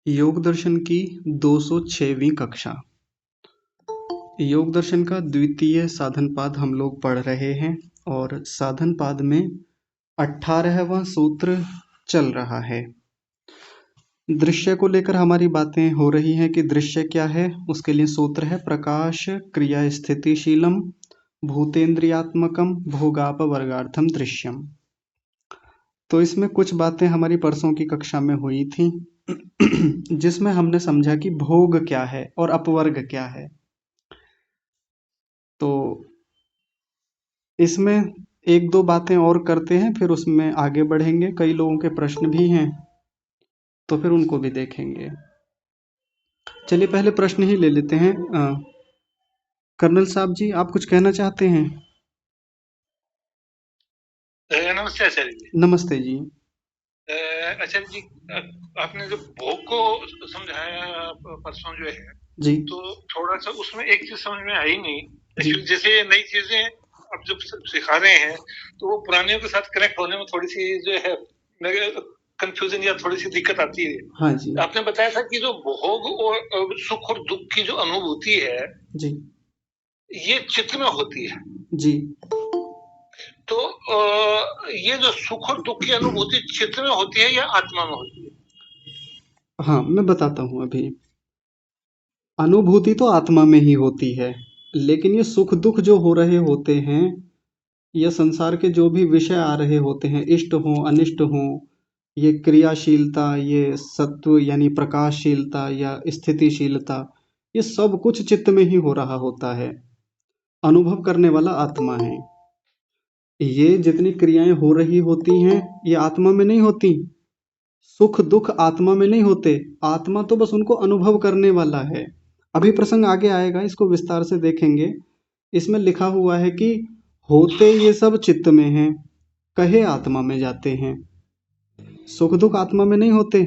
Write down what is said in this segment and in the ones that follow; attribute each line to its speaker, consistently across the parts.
Speaker 1: योग दर्शन की 206वीं कक्षा। योग दर्शन का द्वितीय साधनपाद हम लोग पढ़ रहे हैं और साधनपाद में 18वां सूत्र चल रहा है। दृश्य को लेकर हमारी बातें हो रही हैं कि दृश्य क्या है। उसके लिए सूत्र है प्रकाश क्रिया स्थितिशीलम भूतेन्द्रियात्मकम भोगापवर्गार्थम दृश्यम। तो इसमें कुछ बातें हमारी परसों की कक्षा में हुई थी जिसमें हमने समझा कि भोग क्या है और अपवर्ग क्या है। तो इसमें एक दो बातें और करते हैं, फिर उसमें आगे बढ़ेंगे। कई लोगों के प्रश्न भी हैं तो फिर उनको भी देखेंगे। चलिए पहले प्रश्न ही ले लेते हैं। कर्नल साहब जी, आप कुछ कहना चाहते हैं?
Speaker 2: नमस्ते आचार्य जी।
Speaker 1: नमस्ते जी।
Speaker 2: आचार्य जी, आपने जो भोग को समझाया परसों जो है
Speaker 1: जी
Speaker 2: तो थोड़ा सा उसमें एक चीज समझ में आई नहीं।
Speaker 1: जी
Speaker 2: एक्चुअली जैसे नई चीजें अब जब सिखा रहे हैं तो वो पुराने के साथ कनेक्ट होने में थोड़ी सी जो है कंफ्यूजन या थोड़ी सी दिक्कत आती है।
Speaker 1: हाँ जी
Speaker 2: आपने बताया था कि जो भोग और सुख और दुख की जो अनुभूति है
Speaker 1: जी
Speaker 2: ये चित्त में होती है।
Speaker 1: जी
Speaker 2: तो ये जो सुख और दुख की अनुभूति चित्त में होती है या आत्मा में होती है?
Speaker 1: हाँ, मैं बताता हूँ अभी। अनुभूति तो आत्मा में ही होती है, लेकिन ये सुख दुख जो हो रहे होते हैं या संसार के जो भी विषय आ रहे होते हैं, इष्ट हों अनिष्ट हों, ये क्रियाशीलता, ये सत्व यानी प्रकाशशीलता या स्थितिशीलता, ये सब कुछ चित्त में ही हो रहा होता है। अनुभव करने वाला आत्मा है। ये जितनी क्रियाएं हो रही होती हैं ये आत्मा में नहीं होती। सुख दुख आत्मा में नहीं होते। आत्मा तो बस उनको अनुभव करने वाला है। अभी प्रसंग आगे आएगा, इसको विस्तार से देखेंगे। इसमें लिखा हुआ है कि होते ये सब चित्त में हैं, कहे आत्मा में जाते हैं। सुख दुख आत्मा में नहीं होते।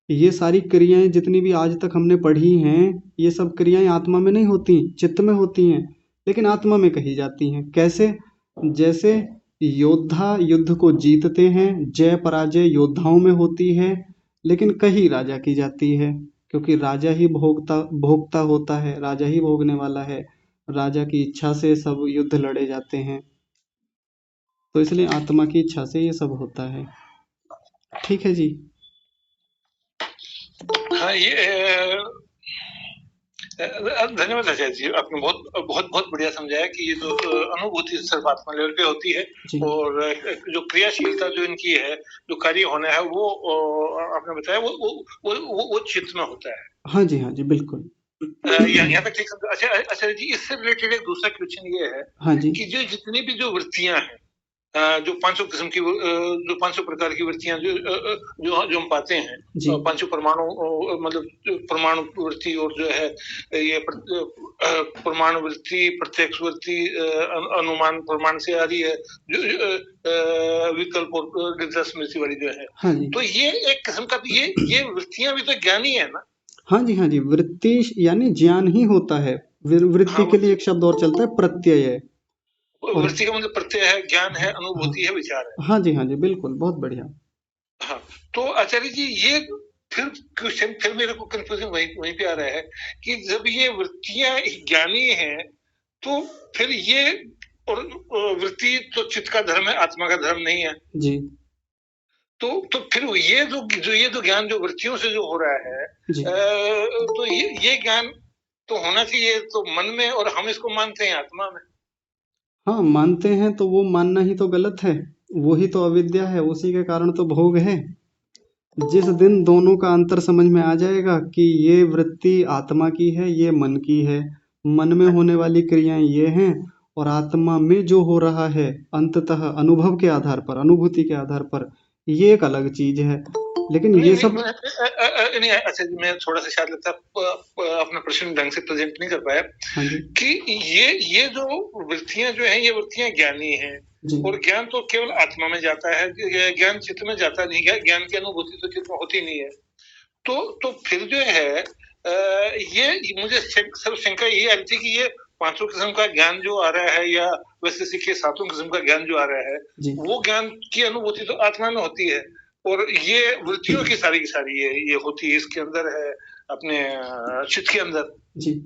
Speaker 1: ये सारी क्रियाएं जितनी भी आज तक हमने पढ़ी हैं, ये सब क्रियाएं आत्मा में नहीं होती, चित्त में होती हैं, लेकिन आत्मा में कही जाती हैं। कैसे? जैसे योद्धा युद्ध को जीतते हैं, जय पराजय योद्धाओं में होती है, लेकिन कही राजा की जाती है, क्योंकि राजा ही भोगता भोगता होता है, राजा ही भोगने वाला है। राजा की इच्छा से सब युद्ध लड़े जाते हैं, तो इसलिए आत्मा की इच्छा से ये सब होता है। ठीक है जी।
Speaker 2: हाँ, ये धन्यवाद आचार्य जी, आपने बहुत बहुत बहुत बढ़िया समझाया कि ये जो अनुभूति सिर्फ आत्मा लेवल पे होती है
Speaker 1: जी
Speaker 2: और जो क्रियाशीलता जो इनकी है, जो कार्य होना है वो आपने बताया वो चित्त में होता है।
Speaker 1: हाँ जी बिल्कुल।
Speaker 2: यहाँ तक ठीक समझा। अच्छा अच्छा जी, इससे रिलेटेड एक दूसरा क्वेश्चन ये है
Speaker 1: हाँ जी
Speaker 2: कि जो जितनी भी जो वृत्तियां हैं, जो 500 किस्म की जो 500 प्रकार की वृत्तियां जो हम पाते हैं,
Speaker 1: जी
Speaker 2: 500 परमाणु, मतलब परमाणु वृत्ति और जो है ये परमाणु वृत्ति, प्रत्यक्ष वृत्ति, अनुमान प्रमाण से आ रही है, विकल्प और निर्दय स्मृति वाली जो है,
Speaker 1: हाँ जी
Speaker 2: तो ये एक किस्म का ये वृत्तियां भी तो ज्ञानी है ना?
Speaker 1: हाँ जी, वृत्ति यानी ज्ञान ही होता है। वृत्ति
Speaker 2: हाँ,
Speaker 1: के लिए एक शब्द और चलता है, प्रत्यय। और
Speaker 2: वृत्ति का मतलब प्रत्यय है, ज्ञान है,
Speaker 1: हाँ
Speaker 2: अनुभूति है, विचार है।
Speaker 1: हाँ जी बिल्कुल, बहुत बढ़िया।
Speaker 2: हाँ, तो आचार्य जी ये फिर क्वेश्चन, फिर मेरे को कंफ्यूजन वहीं पे आ रहा है कि जब ये वृत्तियां ज्ञानी हैं तो फिर ये और वृत्ति तो चित्त का धर्म है, आत्मा का धर्म नहीं है।
Speaker 1: जी
Speaker 2: तो फिर ये जो ज्ञान जो वृत्तियों से जो हो रहा है,
Speaker 1: जी
Speaker 2: तो ये ज्ञान तो होना चाहिए तो मन में, और हम इसको मानते हैं आत्मा में।
Speaker 1: हाँ, मानते हैं तो वो मानना ही तो गलत है। वही तो अविद्या है, उसी के कारण तो भोग है। जिस दिन दोनों का अंतर समझ में आ जाएगा कि ये वृत्ति आत्मा की है, ये मन की है, मन में होने वाली क्रियाएं ये हैं और आत्मा में जो हो रहा है अंततः अनुभव के आधार पर, अनुभूति के आधार पर, ये एक अलग चीज है। लेकिन
Speaker 2: नहीं
Speaker 1: ये
Speaker 2: नहीं
Speaker 1: सब
Speaker 2: नहीं, अच्छा जी, मैं थोड़ा सा शायद लगता है अपना प्रश्न ढंग से प्रेजेंट नहीं कर पाया
Speaker 1: हाँ जी
Speaker 2: कि ये जो वृत्तियां जो हैं ये वृत्तियां ज्ञानी हैं,
Speaker 1: जी
Speaker 2: और ज्ञान तो केवल आत्मा में जाता है, ज्ञान चित्त में जाता नहीं है, ज्ञान की अनुभूति तो चित्त में होती नहीं है। तो फिर जो है ये मुझे सिर्फ शंका ये आ रही थी कि ये 500 किस्म का ज्ञान जो आ रहा है, या वैसे सीखिए 7 किस्म का ज्ञान जो आ रहा है,
Speaker 1: जी
Speaker 2: वो ज्ञान की अनुभूति तो आत्मा में होती है, और ये वृत्तियों की सारी ये होती है, इसके अंदर है अपने चित्त के अंदर।
Speaker 1: जी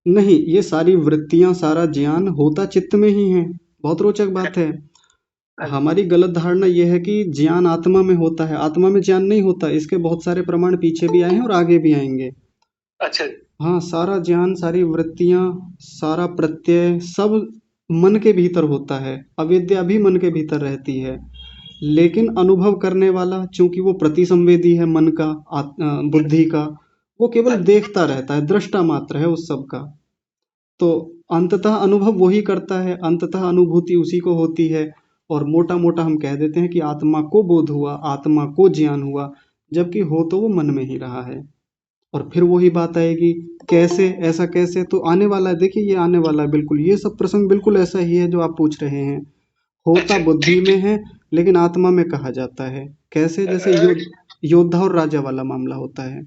Speaker 1: नहीं, ये सारी वृत्तियां, सारा ज्ञान होता चित्त में ही है। बहुत रोचक बात है। हमारी गलत धारणा यह है कि ज्ञान आत्मा में होता है। आत्मा में ज्ञान नहीं होता। इसके बहुत सारे प्रमाण पीछे भी आए हैं और आगे भी आएंगे।
Speaker 2: अच्छा।
Speaker 1: हाँ, सारा ज्ञान, सारी वृत्तियां, सारा प्रत्यय सब मन के भीतर होता है। अविद्या भी मन के भीतर रहती है। लेकिन अनुभव करने वाला, चूंकि वो प्रतिसंवेदी है मन का, बुद्धि का, वो केवल देखता रहता है, दृष्टा मात्र है उस सब का। तो अंततः अनुभव वही करता है, अंततः अनुभूति उसी को होती है। और मोटा मोटा हम कह देते हैं कि आत्मा को बोध हुआ, आत्मा को ज्ञान हुआ, जबकि हो तो वो मन में ही रहा है। और फिर वही बात आएगी, कैसे, ऐसा कैसे, तो आने वाला है। देखिए, ये आने वाला है बिल्कुल। ये सब प्रसंग बिल्कुल ऐसा ही है जो आप पूछ रहे हैं। होता बुद्धि में है, लेकिन आत्मा में कहा जाता है। कैसे? जैसे योद्धा और राजा वाला मामला होता है।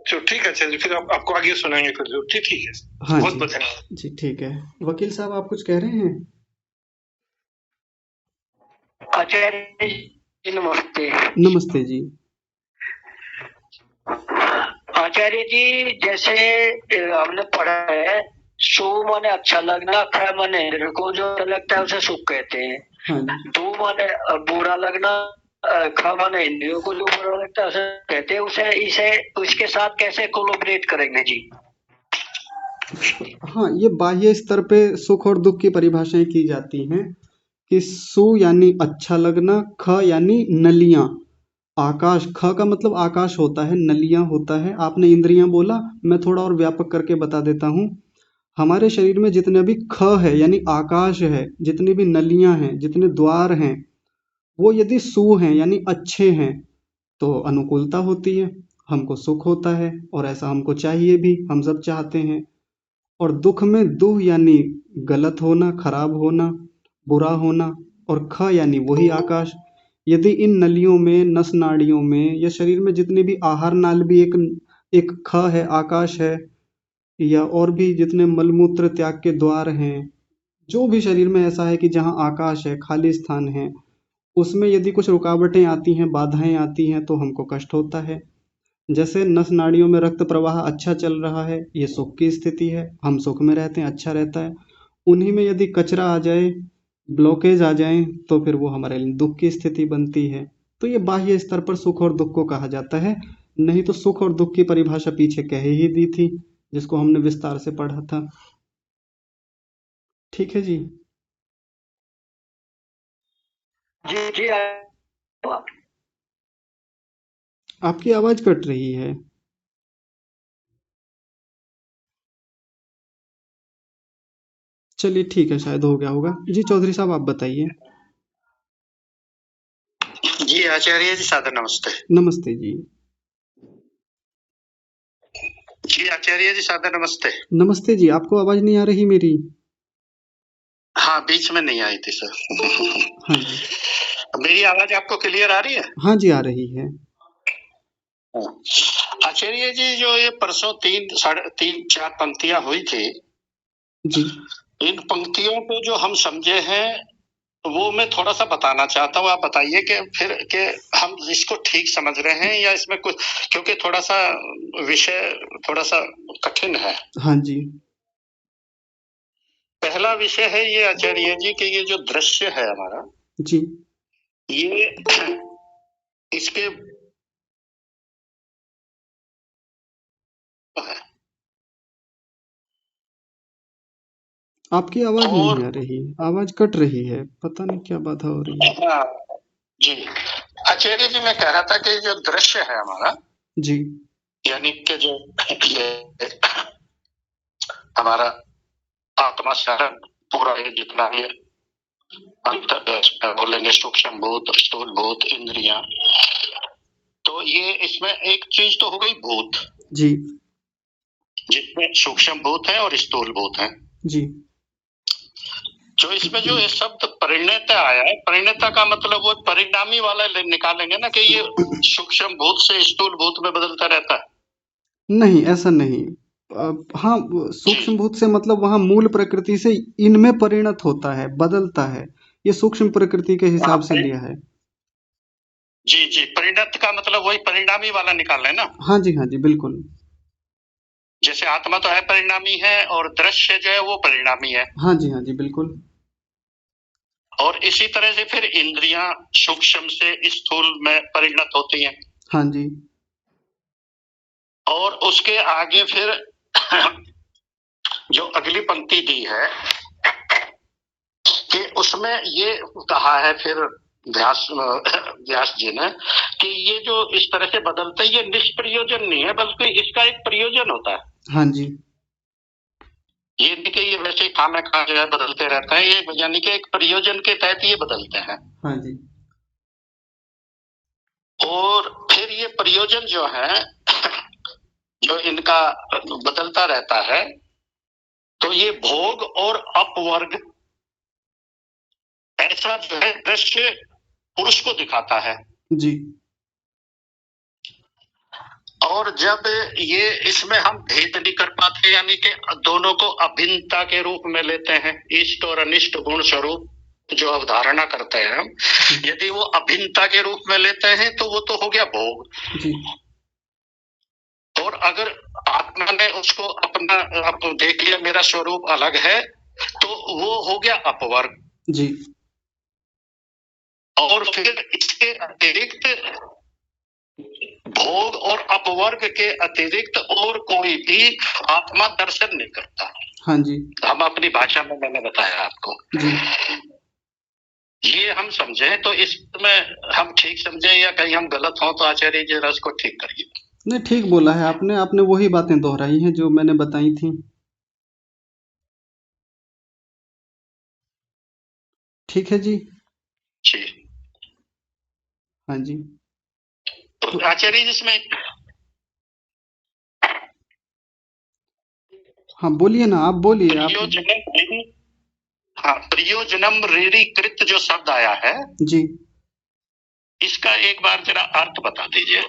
Speaker 2: तो ठीक है, चलिए फिर आपको आगे सुनाएंगे फिर। ठीक ठीक है।
Speaker 1: हाँ
Speaker 2: बहुत
Speaker 1: जी।
Speaker 2: बहुत धन्यवाद।
Speaker 1: जी ठीक है। वकील साहब, आप कुछ कह रहे हैं?
Speaker 3: आचार्य जी नमस्ते।
Speaker 1: नमस्ते जी।
Speaker 3: आचार्य जी, जैसे हमने पढ़ा है, सु माने अच्छा लगना, ख माने इंद्र को जो लगता है उसे सुख कहते हैं।
Speaker 1: हाँ जी।
Speaker 3: दो माने बुरा लगना, ख माने इंद्रियों को जो बुरा लगता है उसे कहते हैं। उसे इसे उसके साथ कैसे कोलैबोरेट करेंगे जी?
Speaker 1: हाँ, ये बाह्य स्तर पे सुख और दुख की परिभाषाएं की जाती हैं कि सु यानी अच्छा लगना, ख यानी नलियां, आकाश। ख का मतलब आकाश होता है, नलियां होता है। आपने इंद्रियां बोला, मैं थोड़ा और व्यापक करके बता देता हूँ। हमारे शरीर में जितने भी ख है यानी आकाश है, जितनी भी नलियां हैं, जितने द्वार हैं, वो यदि सु हैं यानी अच्छे हैं, तो अनुकूलता होती है, हमको सुख होता है। और ऐसा हमको चाहिए भी, हम सब चाहते हैं। और दुख में दुह यानी गलत होना, खराब होना, बुरा होना। और ख यानी वही आकाश। यदि इन नलियों में, नस नाड़ियों में, या शरीर में जितने भी आहार नाल भी एक एक ख है, आकाश है, या और भी जितने मलमूत्र त्याग के द्वार हैं, जो भी शरीर में ऐसा है कि जहाँ आकाश है, खाली स्थान है, उसमें यदि कुछ रुकावटें आती हैं, बाधाएं आती हैं, तो हमको कष्ट होता है। जैसे नस नाड़ियों में रक्त प्रवाह अच्छा चल रहा है, ये सुख की स्थिति है, हम सुख में रहते हैं, अच्छा रहता है। उन्हीं में यदि कचरा आ जाए, ब्लॉकेज आ जाए, तो फिर वो हमारे लिए दुख की स्थिति बनती है। तो ये बाह्य स्तर पर सुख और दुख को कहा जाता है। नहीं तो सुख और दुख की परिभाषा पीछे कह ही दी थी, जिसको हमने विस्तार से पढ़ा था। ठीक है जी।
Speaker 3: जी जी।
Speaker 1: आपकी आवाज कट रही है। चलिए ठीक है, शायद हो गया होगा। जी चौधरी साहब, आप बताइए।
Speaker 4: जी आचार्य जी, सादर नमस्ते।
Speaker 1: नमस्ते जी।
Speaker 4: जी आचार्य जी, सादर नमस्ते।
Speaker 1: नमस्ते जी। आपको आवाज नहीं आ रही मेरी?
Speaker 4: हाँ, बीच में नहीं आई थी सर।
Speaker 1: हाँ जी।
Speaker 4: मेरी आवाज आपको क्लियर आ रही है?
Speaker 1: हाँ जी, आ रही है।
Speaker 4: आचार्य जी, जो ये परसों 3-4 पंक्तियां हुई थी
Speaker 1: जी।
Speaker 4: इन पंक्तियों को जो हम समझे हैं, वो मैं थोड़ा सा बताना चाहता हूँ। आप बताइए कि फिर कि हम इसको ठीक समझ रहे हैं या इसमें कुछ, क्योंकि थोड़ा सा विषय थोड़ा सा कठिन है।
Speaker 1: हाँ जी।
Speaker 4: पहला विषय है ये आचार्य जी कि ये जो दृश्य है हमारा,
Speaker 1: जी।
Speaker 4: ये इसके है।
Speaker 1: आपकी आवाज
Speaker 4: और
Speaker 1: नहीं आ रही, आवाज कट रही है, पता नहीं क्या बाधा हो रही है।
Speaker 4: हाँ, जी आचार्य जी, मैं कह रहा था कि जो दृश्य है हमारा,
Speaker 1: जी।
Speaker 4: यानी कि जो ये हमारा आत्मा शरण पूरा ये जितना भी अंतर बोलेंगे, सूक्ष्म भूत, स्थूल भूत, इंद्रियां, तो ये इसमें एक चीज तो हो गई भूत,
Speaker 1: जी।
Speaker 4: जिसमें सूक्ष्म भूत है और स्थूल भूत है।
Speaker 1: जी।
Speaker 4: जो इसमें जो ये शब्द परिणयता आया है, परिणयता का मतलब वो परिणामी वाला निकालेंगे ना, कि ये सूक्ष्म भूत से स्थूल भूत में बदलता रहता है।
Speaker 1: नहीं, ऐसा नहीं। हाँ, सूक्ष्म भूत से मतलब वहाँ मूल प्रकृति से इनमें परिणत होता है, बदलता है। ये सूक्ष्म प्रकृति के हिसाब से लिया है।
Speaker 4: जी जी, परिणत का मतलब वही परिणामी वाला निकाल है ना।
Speaker 1: हाँ जी बिल्कुल।
Speaker 4: जैसे आत्मा तो है परिणामी है और दृश्य जो है वो परिणामी है।
Speaker 1: हाँ जी बिल्कुल।
Speaker 4: और इसी तरह से फिर इंद्रियां सूक्ष्म से स्थूल में परिणत होती हैं।
Speaker 1: हाँ जी।
Speaker 4: और उसके आगे फिर जो अगली पंक्ति दी है कि उसमें ये कहा है फिर व्यास जी ने कि ये जो इस तरह से बदलते हैं ये निष्प्रयोजन नहीं है बल्कि इसका एक प्रयोजन होता है।
Speaker 1: हाँ जी।
Speaker 4: ये नहीं कि ये वैसे खाना खा जो है बदलते रहते हैं, ये यानी कि एक प्रयोजन के तहत ये बदलते हैं।
Speaker 1: हाँ जी।
Speaker 4: और फिर ये प्रयोजन जो है जो इनका बदलता रहता है, तो ये भोग और अपवर्ग ऐसा जो है दृश्य पुरुष को दिखाता है।
Speaker 1: जी।
Speaker 4: और जब ये इसमें हम भेद नहीं कर पाते, यानी कि दोनों को अभिन्नता के रूप में लेते हैं, इष्ट और अनिष्ट गुण स्वरूप जो अवधारणा करते हैं हम, यदि वो अभिन्नता के रूप में लेते हैं तो वो तो हो गया भोग
Speaker 1: जी।
Speaker 4: और अगर आत्मा ने उसको अपना देख लिया मेरा स्वरूप अलग है तो वो हो गया अपवर्ग।
Speaker 1: जी।
Speaker 4: और फिर इसके अतिरिक्त भोग और अपवर्ग के अतिरिक्त और कोई भी आत्मा दर्शन नहीं करता।
Speaker 1: हाँ जी।
Speaker 4: हम अपनी भाषा में मैंने बताया आपको
Speaker 1: जी।
Speaker 4: ये हम समझे तो इसमें हम ठीक समझे या कहीं हम गलत हो तो आचार्य जी रस को ठीक करिए।
Speaker 1: नहीं, ठीक बोला है आपने। आपने वही बातें दोहराई हैं जो मैंने बताई थी। ठीक है जी।
Speaker 4: जी।
Speaker 1: हाँ जी।
Speaker 4: तो आचार्य जी इसमें
Speaker 1: हाँ बोलिए ना, आप बोलिए आप।
Speaker 4: प्रयोजनम ऋणीकृत जो शब्द आया है
Speaker 1: जी।
Speaker 4: इसका एक बार जरा अर्थ बता दीजिए।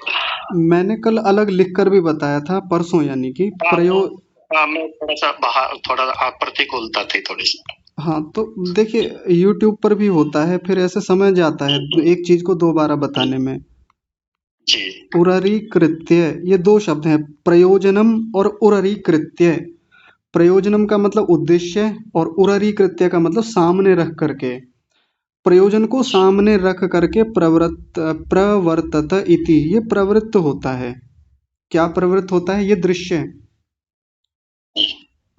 Speaker 1: मैंने कल अलग लिखकर भी बताया था, परसों, यानी कि प्रयोग।
Speaker 4: मैं थोड़ा सा बाहर थोड़ा प्रतिकूलता थी थोड़ी सी।
Speaker 1: हाँ तो देखिए, YouTube पर भी होता है, फिर ऐसे समझ आता है एक चीज को दोबारा बताने में।
Speaker 4: जी।
Speaker 1: उररीकृत्य, ये दो शब्द हैं, प्रयोजनम और उररीकृत्य। प्रयोजनम का मतलब उद्देश्य और उररीकृत्य का मतलब सामने रख करके। प्रयोजन को सामने रख करके प्रवर्तत इति, ये प्रवृत्त होता है। क्या प्रवृत्त होता है? ये दृश्य,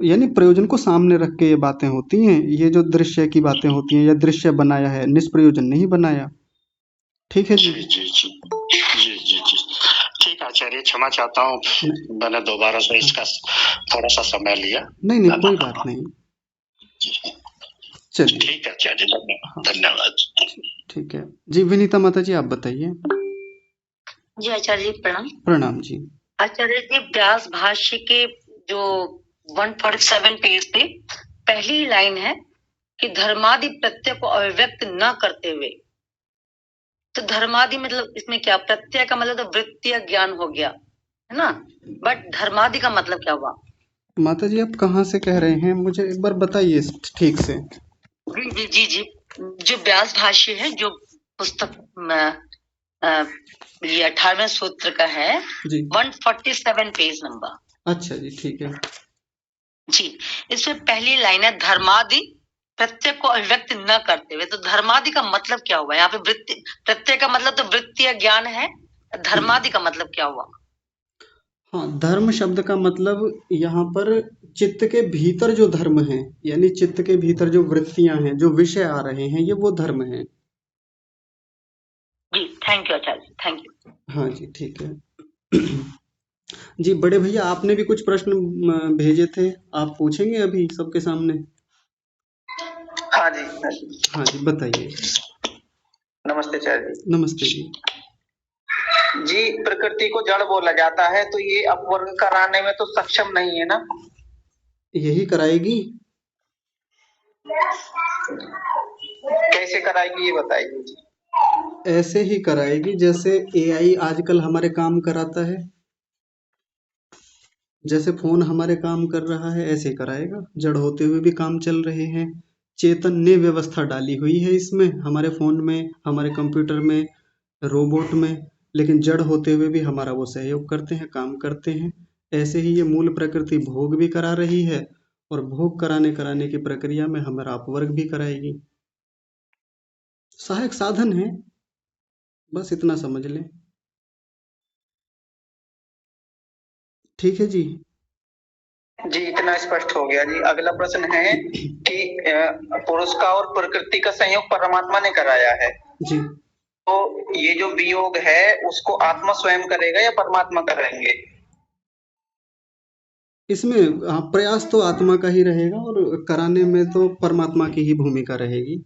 Speaker 1: यानी प्रयोजन को सामने रख के ये बातें होती हैं। ये जो दृश्य की बातें होती हैं, ये दृश्य बनाया है, निष्प्रयोजन नहीं बनाया। ठीक है जी।
Speaker 4: जी जी जी जी जी जी ठीक है आचार्य, क्षमा चाहता हूँ मैंने दोबारा से इसका थोड़ा सा समय लिया।
Speaker 1: नहीं कोई बात नहीं। चलिए
Speaker 4: ठीक है आचार्य, धन्यवाद।
Speaker 1: ठीक है जी। विनीता माता जी, आप बताइए।
Speaker 5: जी आचार्य जी प्रणाम।
Speaker 1: प्रणाम जी।
Speaker 5: आचार्य जी, व्यास भाष्य के जो 147 पेज पे पहली लाइन है कि धर्मादि प्रत्यय को अभिव्यक्त न करते हुए। तो धर्मादि मतलब इसमें क्या? प्रत्यय का मतलब तो वृत्तीय ज्ञान हो गया है ना, बट धर्मादि का मतलब क्या हुआ?
Speaker 1: माता जी, आप कहाँ से कह रहे हैं? मुझे एक बार बताइए ठीक से।
Speaker 5: जी जी जी जी, जो व्यास भाष्य है, जो पुस्तक ये 18वें सूत्र का है
Speaker 1: जी।
Speaker 5: 147 पेज नंबर।
Speaker 1: अच्छा जी, ठीक है
Speaker 5: जी। इसमें पहली लाइन है धर्मादि प्रत्यय को अभिव्यक्त न करते हुए। तो धर्मादि का मतलब क्या हुआ यहाँ पे? वृत्ति, प्रत्यय का मतलब तो वृत्तीय ज्ञान है, धर्मादि का मतलब क्या हुआ?
Speaker 1: हाँ, धर्म शब्द का मतलब यहाँ पर चित्त के भीतर जो धर्म है, यानी चित्त के भीतर जो वृत्तियां हैं, जो विषय आ रहे हैं, ये वो धर्म है।
Speaker 5: जी thank you Acharya, thank you.
Speaker 1: हाँ जी, ठीक है जी। बड़े भैया, आपने भी कुछ प्रश्न भेजे थे, आप पूछेंगे अभी सबके सामने?
Speaker 6: हाँ जी
Speaker 1: हाँ जी, बताइए।
Speaker 6: नमस्ते आचार्य जी।
Speaker 1: नमस्ते जी।
Speaker 6: जी, प्रकृति को जड़ बोला जाता है, तो ये अपवर्ग कराने में तो सक्षम नहीं है ना?
Speaker 1: यही कराएगी।
Speaker 6: कैसे कराएगी ये बताइए जी।
Speaker 1: ऐसे ही कराएगी जैसे AI आजकल हमारे काम कराता है, जैसे फोन हमारे काम कर रहा है, ऐसे कराएगा। जड़ होते हुए भी काम चल रहे हैं। चेतन ने व्यवस्था डाली हुई है इसमें, हमारे फोन में, हमारे कंप्यूटर में, रोबोट में, लेकिन जड़ होते हुए भी हमारा वो सहयोग करते हैं, काम करते हैं। ऐसे ही ये मूल प्रकृति भोग भी करा रही है और भोग कराने की प्रक्रिया में हमारा अपवर्ग भी कराएगी। सहायक साधन है, बस इतना समझ लें। ठीक है जी।
Speaker 6: जी इतना स्पष्ट हो गया जी। अगला प्रश्न है कि पुरुष का और प्रकृति का संयोग परमात्मा ने कराया है
Speaker 1: जी।
Speaker 6: तो ये जो वियोग है उसको आत्मा स्वयं करेगा या परमात्मा कराएंगे?
Speaker 1: इसमें प्रयास तो आत्मा का ही रहेगा और कराने में तो परमात्मा की ही भूमिका रहेगी।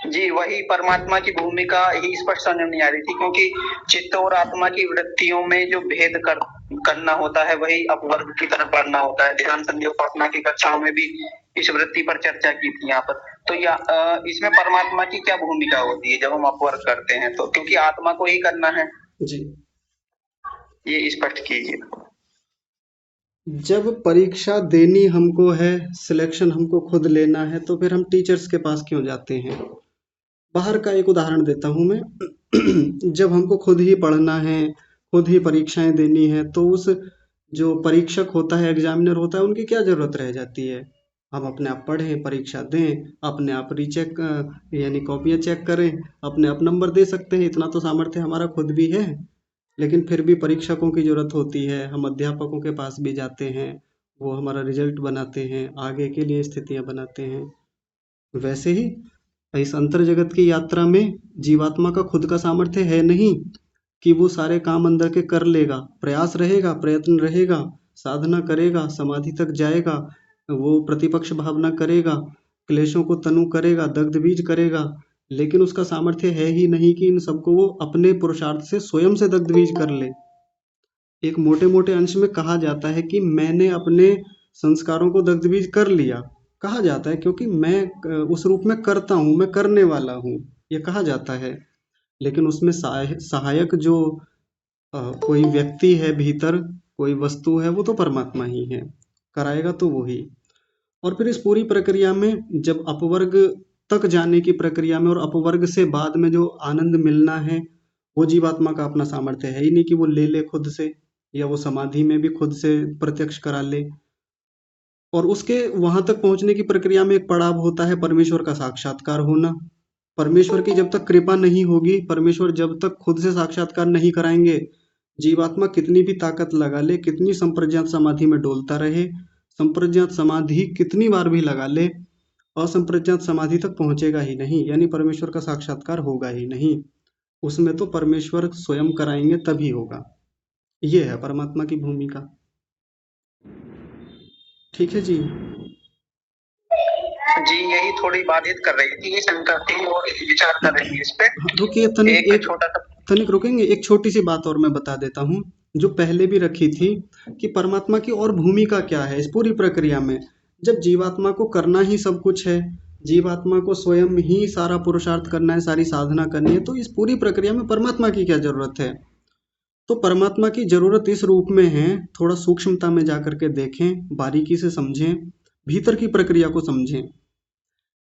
Speaker 6: जी वही परमात्मा की भूमिका ही स्पष्ट समझ नहीं आ रही थी, क्योंकि चित्त और आत्मा की वृत्तियों में जो भेद करना होता है वही अपवर्ग की तरफ बढ़ना होता है। ध्यान संध्या उपासना की कक्षाओं में भी इस वृत्ति पर चर्चा की थी यहाँ पर। तो इसमें परमात्मा की क्या भूमिका होती है जब हम अपवर्ग करते हैं तो, क्योंकि आत्मा को ही करना है
Speaker 1: जी।
Speaker 6: ये स्पष्ट कीजिए।
Speaker 1: जब परीक्षा देनी हमको है, सिलेक्शन हमको खुद लेना है, तो फिर हम टीचर्स के पास क्यों जाते हैं? बाहर का एक उदाहरण देता हूँ मैं। जब हमको खुद ही पढ़ना है, खुद ही परीक्षाएं देनी है, तो उस जो परीक्षक होता है, एग्जामिनर होता है, उनकी क्या जरूरत रह जाती है? हम अपने आप पढ़ें, परीक्षा दें, अपने आप रीचेक यानी कॉपियाँ चेक करें, अपने आप नंबर दे सकते हैं, इतना तो सामर्थ्य हमारा खुद भी है। लेकिन फिर भी परीक्षकों की जरूरत होती है, हम अध्यापकों के पास भी जाते हैं, वो हमारा रिजल्ट बनाते हैं, आगे के लिए स्थितियां बनाते हैं। वैसे ही इस अंतर जगत की यात्रा में जीवात्मा का खुद का सामर्थ्य है नहीं कि वो सारे काम अंदर के कर लेगा। प्रयास रहेगा, प्रयत्न रहेगा, साधना करेगा, समाधि तक जाएगा, वो प्रतिपक्ष भावना करेगा, क्लेशों को तनु करेगा, दग्ध बीज करेगा, लेकिन उसका सामर्थ्य है ही नहीं कि इन सबको वो अपने पुरुषार्थ से स्वयं से दग्ध बीज कर ले। एक मोटे मोटे अंश में कहा जाता है कि मैंने अपने संस्कारों को दग्ध बीज कर लिया, कहा जाता है, क्योंकि मैं उस रूप में करता हूँ, मैं करने वाला हूँ, ये कहा जाता है। लेकिन उसमें सहायक जो कोई व्यक्ति है भीतर, कोई वस्तु है, वो तो परमात्मा ही है, कराएगा तो वो ही। और फिर इस पूरी प्रक्रिया में जब अपवर्ग तक जाने की प्रक्रिया में और अपवर्ग से बाद में जो आनंद मिलना है, वो जीवात्मा का अपना सामर्थ्य है ही नहीं कि वो ले ले खुद से, या वो समाधि में भी खुद से प्रत्यक्ष करा ले। और उसके वहां तक पहुंचने की प्रक्रिया में एक पड़ाव होता है परमेश्वर का साक्षात्कार होना। परमेश्वर की जब तक कृपा नहीं होगी, परमेश्वर जब तक खुद से साक्षात्कार नहीं कराएंगे, जीवात्मा कितनी भी ताकत लगा ले, कितनी संप्रज्ञात समाधि में डोलता रहे, संप्रज्ञात समाधि कितनी बार भी लगा ले, असंप्रज्ञात समाधि तक पहुंचेगा ही नहीं, यानी परमेश्वर का साक्षात्कार होगा ही नहीं। उसमें तो परमेश्वर स्वयं कराएंगे तभी होगा। ये है परमात्मा की भूमिका। ठीक है जी।
Speaker 6: जी यही थोड़ी बाधित कर रही थी, ये शंका थी और विचार कर रही है इस पे।
Speaker 1: रुकिए तनिक रुकेंगे, एक छोटी सी बात और मैं बता देता हूँ जो पहले भी रखी थी कि परमात्मा की और भूमिका क्या है इस पूरी प्रक्रिया में। जब जीवात्मा को करना ही सब कुछ है, जीवात्मा को स्वयं ही सारा पुरुषार्थ करना है, सारी साधना करनी है, तो इस पूरी प्रक्रिया में परमात्मा की क्या जरूरत है? तो परमात्मा की जरूरत इस रूप में है, थोड़ा सूक्ष्मता में जाकर के देखें, बारीकी से समझें, भीतर की प्रक्रिया को समझें।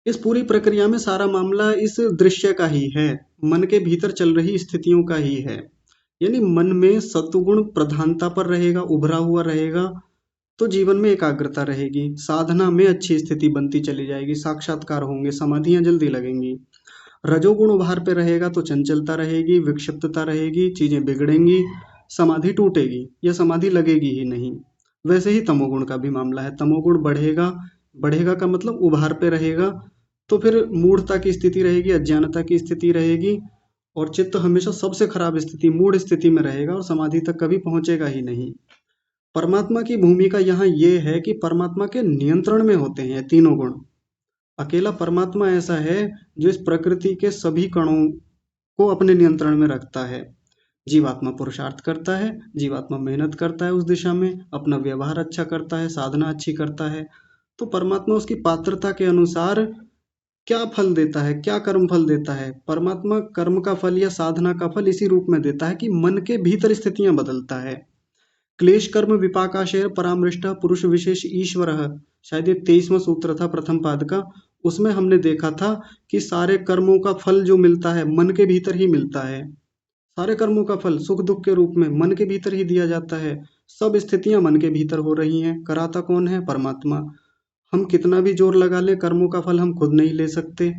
Speaker 1: इस पूरी प्रक्रिया में सारा मामला इस दृश्य का ही है, मन के भीतर चल रही स्थितियों का ही है। यानी मन में सत्वगुण प्रधानता पर रहेगा, उभरा हुआ रहेगा, तो जीवन में एकाग्रता रहेगी, साधना में अच्छी स्थिति बनती चली जाएगी, साक्षात्कार होंगे, समाधियां जल्दी लगेंगी। रजोगुण उभार पे रहेगा तो चंचलता रहेगी, विक्षिप्तता रहेगी, चीजें बिगड़ेंगी, समाधि टूटेगी या समाधि लगेगी ही नहीं। वैसे ही तमोगुण का भी मामला है, तमोगुण बढ़ेगा का मतलब उभार पे रहेगा, तो फिर मूढ़ता की स्थिति रहेगी, अज्ञानता की स्थिति रहेगी, और चित्त हमेशा सबसे खराब स्थिति, मूढ़ स्थिति में रहेगा और समाधि तक कभी पहुंचेगा ही नहीं। परमात्मा की भूमिका यहाँ ये है कि परमात्मा के नियंत्रण में होते हैं तीनों गुण। अकेला परमात्मा ऐसा है जो इस प्रकृति के सभी कणों को अपने नियंत्रण में रखता है। जीवात्मा पुरुषार्थ करता है, जीवात्मा मेहनत करता है उस दिशा में, अपना व्यवहार अच्छा करता है, साधना अच्छी करता है, तो परमात्मा उसकी पात्रता के अनुसार क्या फल देता है, क्या कर्म फल देता है। परमात्मा कर्म का फल या साधना का फल इसी रूप में देता है कि मन के भीतर स्थितियां बदलता है। क्लेश कर्म विपाकाशय परामृष्ट पुरुष विशेष ईश्वर, शायद ये 23वां सूत्र था प्रथम पाद का, उसमें हमने देखा था कि सारे कर्मों का फल जो मिलता है मन के भीतर ही मिलता है। सारे कर्मों का फल सुख दुख के रूप में मन के भीतर ही दिया जाता है। सब स्थितियां मन के भीतर हो रही हैं। कराता कौन है? परमात्मा। हम कितना भी जोर लगा ले कर्मों का फल हम खुद नहीं ले सकते,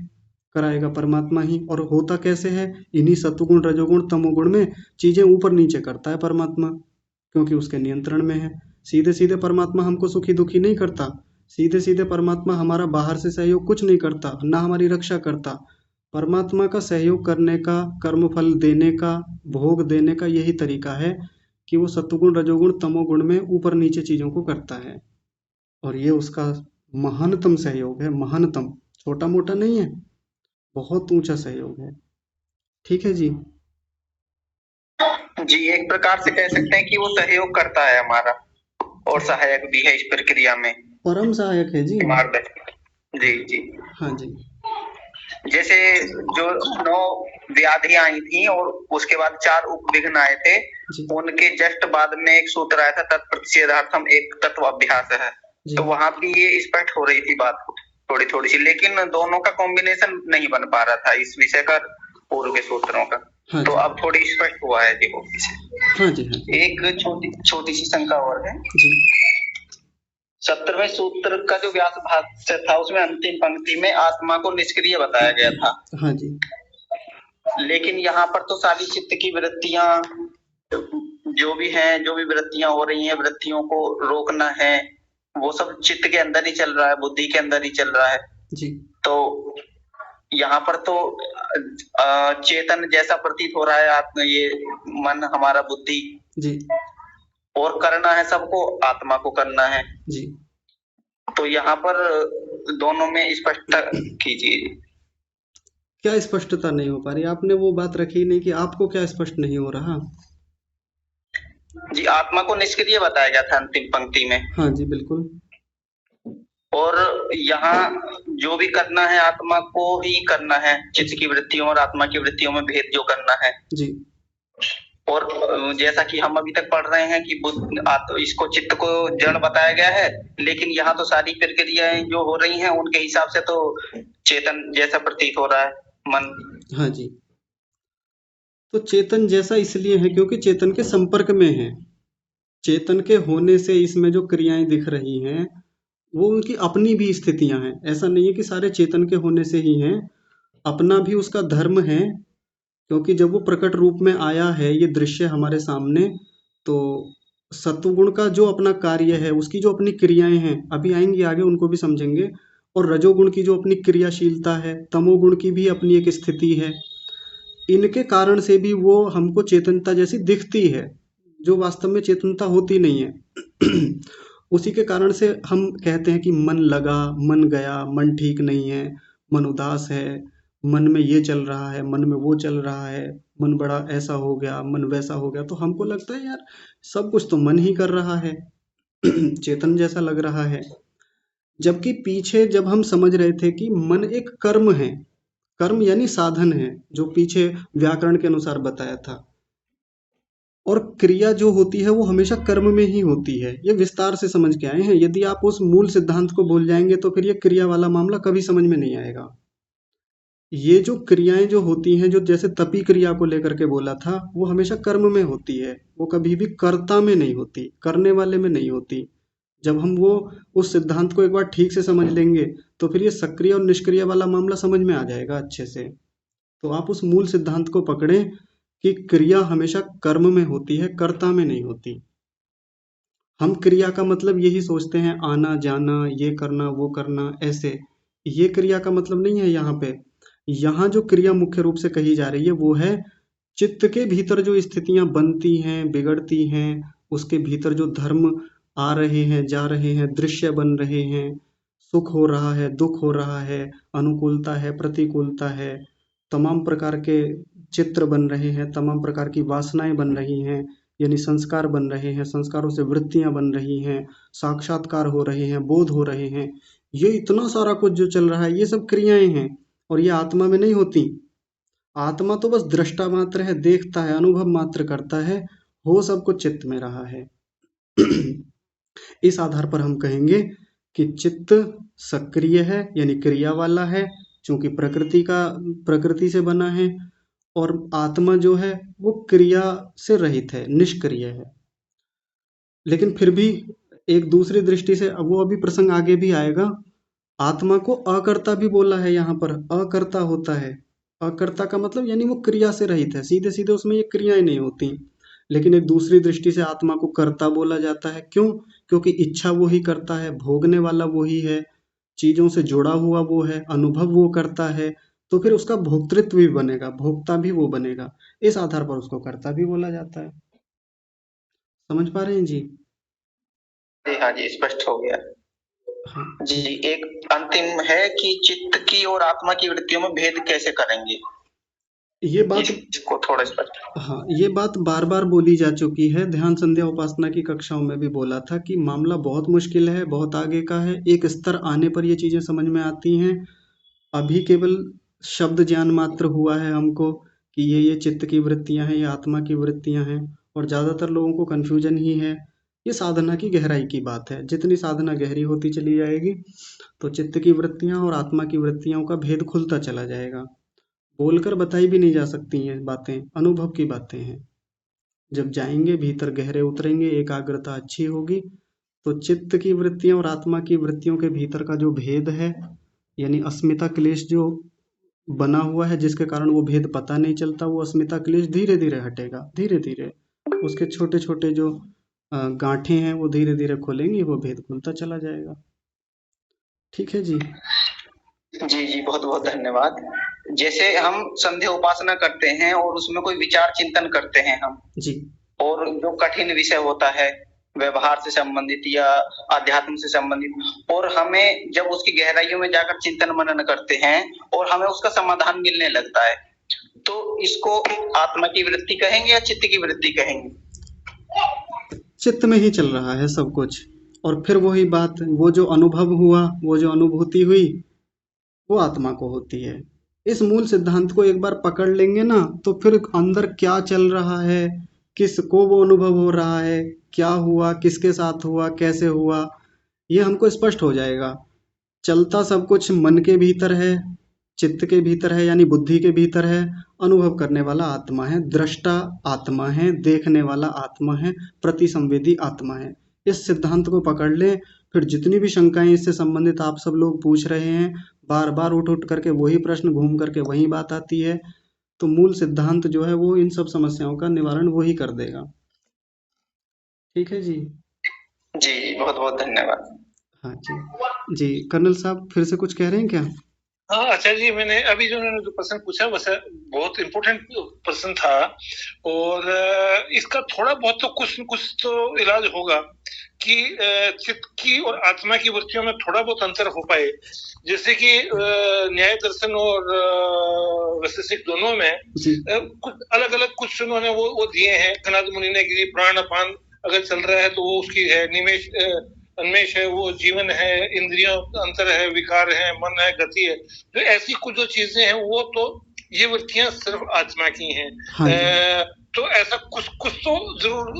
Speaker 1: कराएगा परमात्मा ही। और होता कैसे है? इन्हीं सत्वगुण रजोगुण तमोगुण में चीजें ऊपर नीचे करता है परमात्मा, क्योंकि उसके नियंत्रण में है। सीधे सीधे परमात्मा हमको सुखी दुखी नहीं करता। सीधे सीधे परमात्मा हमारा बाहर से सहयोग कुछ नहीं करता, ना हमारी रक्षा करता। परमात्मा का सहयोग करने का, कर्म फल देने का, भोग देने का यही तरीका है कि वो सत्वगुण रजोगुण तमोगुण में ऊपर नीचे चीजों को करता है। और ये उसका महानतम सहयोग है, महानतम, छोटा मोटा नहीं है, बहुत ऊंचा सहयोग है। ठीक है जी।
Speaker 6: जी, एक प्रकार से कह सकते हैं कि वो सहयोग करता है हमारा और सहायक भी है इस प्रक्रिया में।
Speaker 1: परम सहायक है जी।
Speaker 6: जी जी।
Speaker 1: हाँ जी।
Speaker 6: जैसे जो 9 व्याधियां आई थी और उसके बाद 4 उपविघ्न आए थे, उनके जस्ट बाद में एक सूत्र आया था तत्प्रतिषेधार्थम एक तत्व अभ्यास है। तो वहां भी ये स्पष्ट हो रही थी बात थोड़ी थोड़ी सी, लेकिन दोनों का कॉम्बिनेशन नहीं बन पा रहा था इस विषय का पूर्व के सूत्रों का।
Speaker 1: हाँ
Speaker 6: तो
Speaker 1: जी।
Speaker 6: अब थोड़ी स्पष्ट हुआ है जी वो विषय।
Speaker 1: हाँ जी। हाँ जी।
Speaker 6: एक छोटी सी शंका और है
Speaker 1: जी।
Speaker 6: 17वें सूत्र का जो व्यास भाष्य था उसमें अंतिम पंक्ति में आत्मा को निष्क्रिय बताया गया था।
Speaker 1: हाँ जी।
Speaker 6: लेकिन यहाँ पर तो सारी चित्त की वृत्तियां जो भी हैं, जो भी वृत्तियां हो रही हैं, वृत्तियों को रोकना है, वो सब चित्त के अंदर ही चल रहा है, बुद्धि के अंदर ही चल रहा है
Speaker 1: जी।
Speaker 6: तो यहाँ पर तो चेतन जैसा प्रतीत हो रहा है आत्मा, ये मन हमारा बुद्धि
Speaker 1: जी।
Speaker 6: और करना है सबको, आत्मा को करना है
Speaker 1: जी।
Speaker 6: तो यहाँ पर दोनों में स्पष्टता कीजिए।
Speaker 1: क्या स्पष्टता नहीं हो पा रही? आपने वो बात रखी नहीं कि आपको क्या स्पष्ट नहीं हो रहा।
Speaker 6: जी, आत्मा को निष्क्रिय बताया गया था अंतिम पंक्ति में।
Speaker 1: हाँ जी, बिल्कुल।
Speaker 6: और यहाँ जो भी करना है आत्मा को ही करना है, चित्त की वृत्तियों और आत्मा की वृत्तियों में भेद जो करना है
Speaker 1: जी।
Speaker 6: और जैसा कि हम अभी तक पढ़ रहे हैं कि इसको चित्त को जड़ बताया गया है, लेकिन यहाँ तो सारी प्रक्रियाएं जो हो रही हैं उनके हिसाब से तो चेतन जैसा प्रतीत हो रहा है मन।
Speaker 1: हाँ जी। तो चेतन जैसा इसलिए है क्योंकि चेतन के संपर्क में है। चेतन के होने से इसमें जो क्रियाएं दिख रही हैं वो उनकी अपनी भी स्थितियां हैं। ऐसा नहीं है कि सारे चेतन के होने से ही हैं, अपना भी उसका धर्म है। क्योंकि जब वो प्रकट रूप में आया है ये दृश्य हमारे सामने, तो सत्वगुण का जो अपना कार्य है, उसकी जो अपनी क्रियाएं हैं, अभी आएंगी आगे उनको भी समझेंगे। और रजोगुण की जो अपनी क्रियाशीलता है, तमोगुण की भी अपनी एक स्थिति है। इनके कारण से भी वो हमको चेतनता जैसी दिखती है, जो वास्तव में चेतनता होती नहीं है। उसी के कारण से हम कहते हैं कि मन लगा, मन गया, मन ठीक नहीं है, मन उदास है, मन में ये चल रहा है, मन में वो चल रहा है, मन बड़ा ऐसा हो गया, मन वैसा हो गया। तो हमको लगता है यार सब कुछ तो मन ही कर रहा है, चेतन जैसा लग रहा है। जबकि पीछे जब हम समझ रहे थे कि मन एक कर्म है, कर्म यानी साधन है, जो पीछे व्याकरण के अनुसार बताया था, और क्रिया जो होती है वो हमेशा कर्म में ही होती है। ये विस्तार से समझ के आए हैं। यदि आप उस मूल सिद्धांत को भूल जाएंगे तो फिर ये क्रिया वाला मामला कभी समझ में नहीं आएगा। ये जो क्रियाएं जो होती हैं, जो जैसे तपी क्रिया को लेकर के बोला था, वो हमेशा कर्म में होती है, वो कभी भी कर्ता में नहीं होती, करने वाले में नहीं होती। जब हम वो उस सिद्धांत को एक बार ठीक से समझ लेंगे तो फिर ये सक्रिय और निष्क्रिय वाला मामला समझ में आ जाएगा अच्छे से। तो आप उस मूल सिद्धांत को पकड़ें कि क्रिया हमेशा कर्म में होती है, कर्ता में नहीं होती। हम क्रिया का मतलब यही सोचते हैं, आना जाना, ये करना वो करना, ऐसे। ये क्रिया का मतलब नहीं है यहाँ पे। यहाँ जो क्रिया मुख्य रूप से कही जा रही है वो है चित्त के भीतर जो स्थितियां बनती हैं, बिगड़ती हैं, उसके भीतर जो धर्म आ रहे हैं, जा रहे हैं, दृश्य बन रहे हैं, सुख हो रहा है, दुख हो रहा है, अनुकूलता है, प्रतिकूलता है, तमाम प्रकार के चित्र बन रहे हैं, तमाम प्रकार की वासनाएं बन रही हैं, यानी संस्कार बन रहे हैं, संस्कारों से वृत्तियां बन रही हैं, साक्षात्कार हो रहे हैं, बोध हो रहे हैं। ये इतना सारा कुछ जो चल रहा है ये सब क्रियाएं हैं, और ये आत्मा में नहीं होती। आत्मा तो बस दृष्टा मात्र है, देखता है, अनुभव मात्र करता है, हो सब कुछ चित्त में रहा है। इस आधार पर हम कहेंगे कि चित्त सक्रिय है यानी क्रिया वाला है, चूंकि प्रकृति से बना है, और आत्मा जो है वो क्रिया से रहित है, निष्क्रिय है। लेकिन फिर भी एक दूसरी दृष्टि से, अब वो अभी प्रसंग आगे भी आएगा, आत्मा को अकर्ता भी बोला है यहाँ पर, अकर्ता होता है। अकर्ता का मतलब यानी वो क्रिया से रहित है, सीधे सीधे उसमें ये क्रियाएं नहीं होती। लेकिन एक दूसरी दृष्टि से आत्मा को कर्ता बोला जाता है। क्यों? क्योंकि इच्छा वो ही करता है, भोगने वाला वो ही है, चीजों से जुड़ा हुआ वो है, अनुभव वो करता है, तो फिर उसका भोक्तृत्व भी बनेगा, भोक्ता भी वो बनेगा। इस आधार पर उसको कर्ता भी बोला जाता है। समझ पा रहे हैं जी?
Speaker 6: हाँ जी, स्पष्ट हो गया
Speaker 1: हाँ
Speaker 6: जी। एक अंतिम है कि चित्त की और आत्मा की वृत्तियों में भेद कैसे करेंगे,
Speaker 1: ये बात,
Speaker 6: इसको थोड़ा स्पष्ट।
Speaker 1: हाँ ये बात बार बार बोली जा चुकी है, ध्यान संध्या उपासना की कक्षाओं में भी बोला था कि मामला बहुत मुश्किल है, बहुत आगे का है। एक स्तर आने पर ये चीजें समझ में आती हैं। अभी केवल शब्द ज्ञान मात्र हुआ है हमको कि ये चित्त की वृत्तियां हैं, ये आत्मा की वृत्तियां हैं, और ज्यादातर लोगों को कंफ्यूजन ही है। ये साधना की गहराई की बात है, जितनी साधना गहरी होती चली जाएगी तो चित्त की वृत्तियां और आत्मा की वृत्तियों का भेद खुलता चला जाएगा। बोलकर बताई भी नहीं जा सकती ये बातें, अनुभव की बातें हैं। जब जाएंगे भीतर, गहरे उतरेंगे, एकाग्रता अच्छी होगी, तो चित्त की वृत्तियों और आत्मा की वृत्तियों के भीतर का जो भेद है, यानी अस्मिता क्लेश जो बना हुआ है, जिसके कारण वो भेद पता नहीं चलता, वो अस्मिता क्लेश धीरे धीरे हटेगा, धीरे धीरे उसके छोटे छोटे जो गांठें हैं वो धीरे धीरे खोलेंगी, वो भेद खुलता चला जाएगा। ठीक है जी?
Speaker 6: जी जी, बहुत बहुत धन्यवाद। जैसे हम संध्या उपासना करते हैं और उसमें कोई विचार चिंतन करते हैं हम
Speaker 1: जी,
Speaker 6: और जो कठिन विषय होता है व्यवहार से संबंधित या आध्यात्म से संबंधित, और हमें जब उसकी गहराइयों में जाकर चिंतन मनन करते हैं और हमें उसका समाधान मिलने लगता है, तो इसको आत्मा की वृत्ति कहेंगे या चित्त की वृत्ति कहेंगे?
Speaker 1: चित्त में ही चल रहा है सब कुछ, और फिर वही बात, वो जो अनुभव हुआ, वो जो अनुभूति हुई, वो आत्मा को होती है। इस मूल सिद्धांत को एक बार पकड़ लेंगे ना, तो फिर अंदर क्या चल रहा है, किसको वो अनुभव हो रहा है, क्या हुआ, किसके साथ हुआ, कैसे हुआ, ये हमको स्पष्ट हो जाएगा। चलता सब कुछ मन के भीतर है, चित्त के भीतर है, यानी बुद्धि के भीतर है। अनुभव करने वाला आत्मा है, दृष्टा आत्मा है, देखने वाला आत्मा है, प्रतिसंवेदी आत्मा है। इस सिद्धांत को पकड़ ले, फिर जितनी भी शंकाएं इससे संबंधित आप सब लोग पूछ रहे हैं, बार बार उठ उठ करके वही प्रश्न घूम करके वही बात आती है, तो मूल सिद्धांत जो है वो इन सब समस्याओं का निवारण वही कर देगा। ठीक है जी?
Speaker 6: जी, बहुत बहुत धन्यवाद।
Speaker 1: हाँ जी। जी कर्नल साहब फिर से कुछ कह रहे हैं क्या?
Speaker 2: हाँ अच्छा जी, मैंने अभी जो उन्होंने जो प्रश्न पूछा वैसे बहुत इम्पोर्टेंट प्रश्न था, और इसका थोड़ा बहुत तो कुछ तो इलाज होगा कि चित्त की और आत्मा की वृत्तियों में थोड़ा बहुत अंतर हो पाए। जैसे कि न्याय दर्शन और वैशेषिक दोनों में कुछ अलग अलग कुछ उन्होंने वो दिए हैं। कनाद मुनि ने कि प्राण अपान अगर चल रहा है तो वो उसकी है, निमेश अन्मेष है, वो जीवन है, इंद्रियों अंतर है, विकार है, मन है, गति है। तो ऐसी कुछ जो चीजें हैं वो तो ये वृत्तियां सिर्फ आत्मा की हैं। तो ऐसा कुछ तो जरूर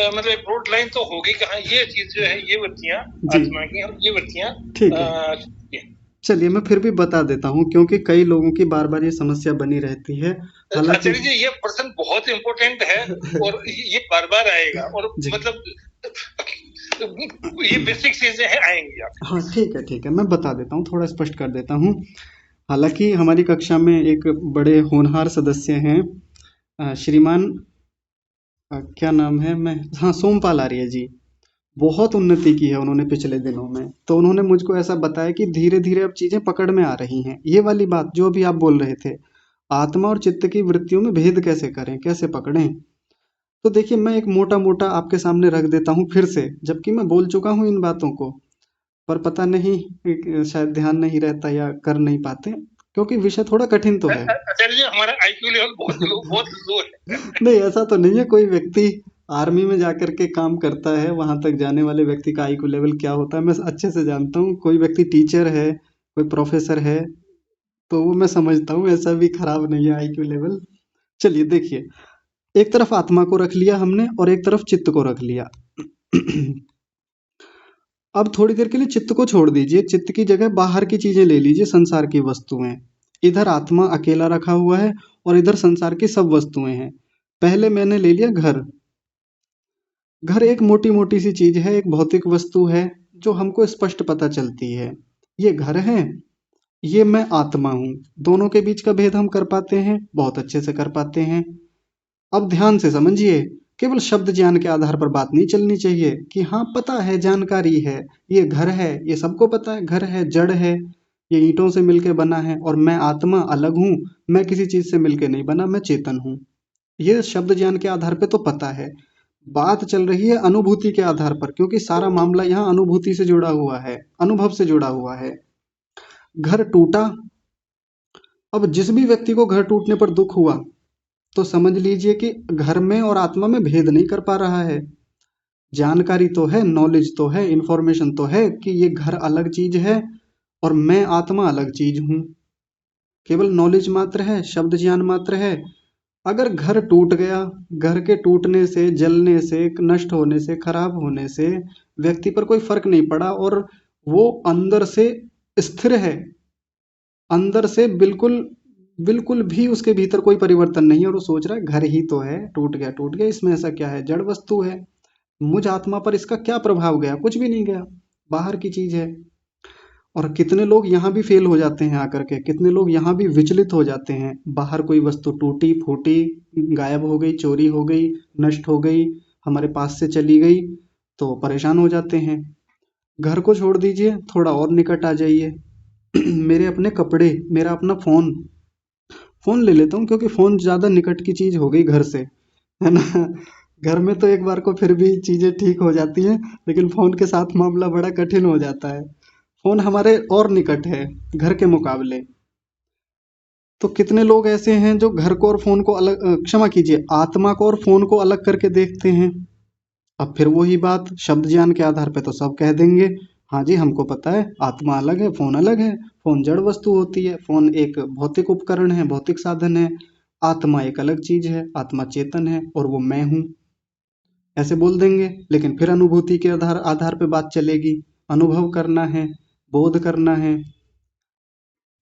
Speaker 2: मतलब एक ब्रॉड लाइन तो होगी कि हाँ ये चीज जो है ये वृत्तियां आत्मा की और ये वृत्तियां
Speaker 1: ठीक है। चलिए मैं फिर भी बता देता हूँ, क्योंकि कई लोगों की बार बार ये समस्या बनी रहती है।
Speaker 2: आचार्य जी ये प्रश्न बहुत इम्पोर्टेंट है और ये बार बार आएगा, और मतलब ये बेसिक चीजें हैं, आएंगी आप।
Speaker 1: हाँ ठीक है मैं बता देता हूँ, थोड़ा स्पष्ट कर देता हूँ। हालांकि हमारी कक्षा में एक बड़े होनहार सदस्य हैं, श्रीमान क्या नाम है, हाँ सोमपाल आर्य जी, बहुत उन्नति की है उन्होंने पिछले दिनों में। तो उन्होंने मुझको ऐसा बताया कि धीरे धीरे अब चीजें पकड़ में आ रही हैं। ये वाली बात जो अभी आप बोल रहे थे, आत्मा और चित्त की वृत्तियों में भेद कैसे करें, कैसे पकड़ें, तो देखिए मैं एक मोटा मोटा आपके सामने रख देता हूँ फिर से, जबकि मैं बोल चुका हूँ इन बातों को, पर पता नहीं शायद ध्यान नहीं रहता या कर नहीं पाते, क्योंकि विषय थोड़ा कठिन तो है।
Speaker 2: हमारा आईक्यू लेवल बहुत लो है।
Speaker 1: नहीं ऐसा तो नहीं है, कोई व्यक्ति आर्मी में जाकर के काम करता है, वहां तक जाने वाले व्यक्ति का आईक्यू लेवल क्या होता है मैं अच्छे से जानता हूँ। कोई व्यक्ति टीचर है, कोई प्रोफेसर है, तो वो मैं समझता हूँ ऐसा भी खराब नहीं है आईक्यू लेवल। चलिए देखिए, एक तरफ आत्मा को रख लिया हमने और एक तरफ चित्त को रख लिया। अब थोड़ी देर के लिए चित्त को छोड़ दीजिए, चित्त की जगह बाहर की चीजें ले लीजिए, संसार की वस्तुएं। इधर आत्मा अकेला रखा हुआ है और इधर संसार की सब वस्तुएं हैं। पहले मैंने ले लिया घर। घर एक मोटी मोटी सी चीज है, एक भौतिक वस्तु है जो हमको स्पष्ट पता चलती है। ये घर है, ये मैं आत्मा हूँ। दोनों के बीच का भेद हम कर पाते हैं, बहुत अच्छे से कर पाते हैं। अब ध्यान से समझिए, केवल शब्द ज्ञान के आधार पर बात नहीं चलनी चाहिए कि हाँ पता है, जानकारी है, ये घर है, ये सबको पता है, घर है, जड़ है, ये ईंटों से मिलके बना है, और मैं आत्मा अलग हूँ, मैं किसी चीज से मिलके नहीं बना, मैं चेतन हूँ। ये शब्द ज्ञान के आधार पे तो पता है। बात चल रही है अनुभूति के आधार पर, क्योंकि सारा मामला यहाँ अनुभूति से जुड़ा हुआ है, अनुभव से जुड़ा हुआ है। घर टूटा। अब जिस भी व्यक्ति को घर टूटने पर दुख हुआ तो समझ लीजिए कि घर में और आत्मा में भेद नहीं कर पा रहा है। जानकारी तो है, नॉलेज तो है, इंफॉर्मेशन तो है कि ये घर अलग चीज है और मैं आत्मा अलग चीज हूँ। केवल नॉलेज मात्र है, शब्द ज्ञान मात्र है। अगर घर टूट गया, घर के टूटने से, जलने से, नष्ट होने से, खराब होने से व्यक्ति पर कोई फर्क नहीं पड़ा और वो अंदर से स्थिर है, अंदर से बिल्कुल बिल्कुल भी उसके भीतर कोई परिवर्तन नहीं है, और वो सोच रहा है घर ही तो है, टूट गया, इसमें ऐसा क्या है, जड़ वस्तु है, मुझ आत्मा पर इसका क्या प्रभाव गया, कुछ भी नहीं गया, बाहर की चीज है। और कितने लोग यहाँ भी फेल हो जाते हैं आकर के, कितने लोग यहाँ भी विचलित हो जाते हैं। बाहर कोई वस्तु टूटी फूटी, गायब हो गई, चोरी हो गई, नष्ट हो गई, हमारे पास से चली गई, तो परेशान हो जाते हैं। घर को छोड़ दीजिए, थोड़ा और निकट आ जाइए। मेरे अपने कपड़े, मेरा अपना फोन, फोन ले लेता हूँ क्योंकि फोन ज्यादा निकट की चीज हो गई घर से, है ना। घर में तो एक बार को फिर भी चीजें ठीक हो जाती हैं, लेकिन फोन के साथ मामला बड़ा कठिन हो जाता है। फोन हमारे और निकट है घर के मुकाबले। तो कितने लोग ऐसे हैं जो घर को और फोन को अलग, क्षमा कीजिए, आत्मा को और फोन को अलग करके देखते हैं। अब फिर वही बात, शब्द ज्ञान के आधार पे तो सब कह देंगे हाँ जी हमको पता है, आत्मा अलग है, फोन अलग है, फोन जड़ वस्तु होती है, फोन एक भौतिक उपकरण है, भौतिक साधन है, आत्मा एक अलग चीज है, आत्मा चेतन है और वो मैं हूँ, ऐसे बोल देंगे। लेकिन फिर अनुभूति के आधार आधार पे बात चलेगी, अनुभव करना है, बोध करना है।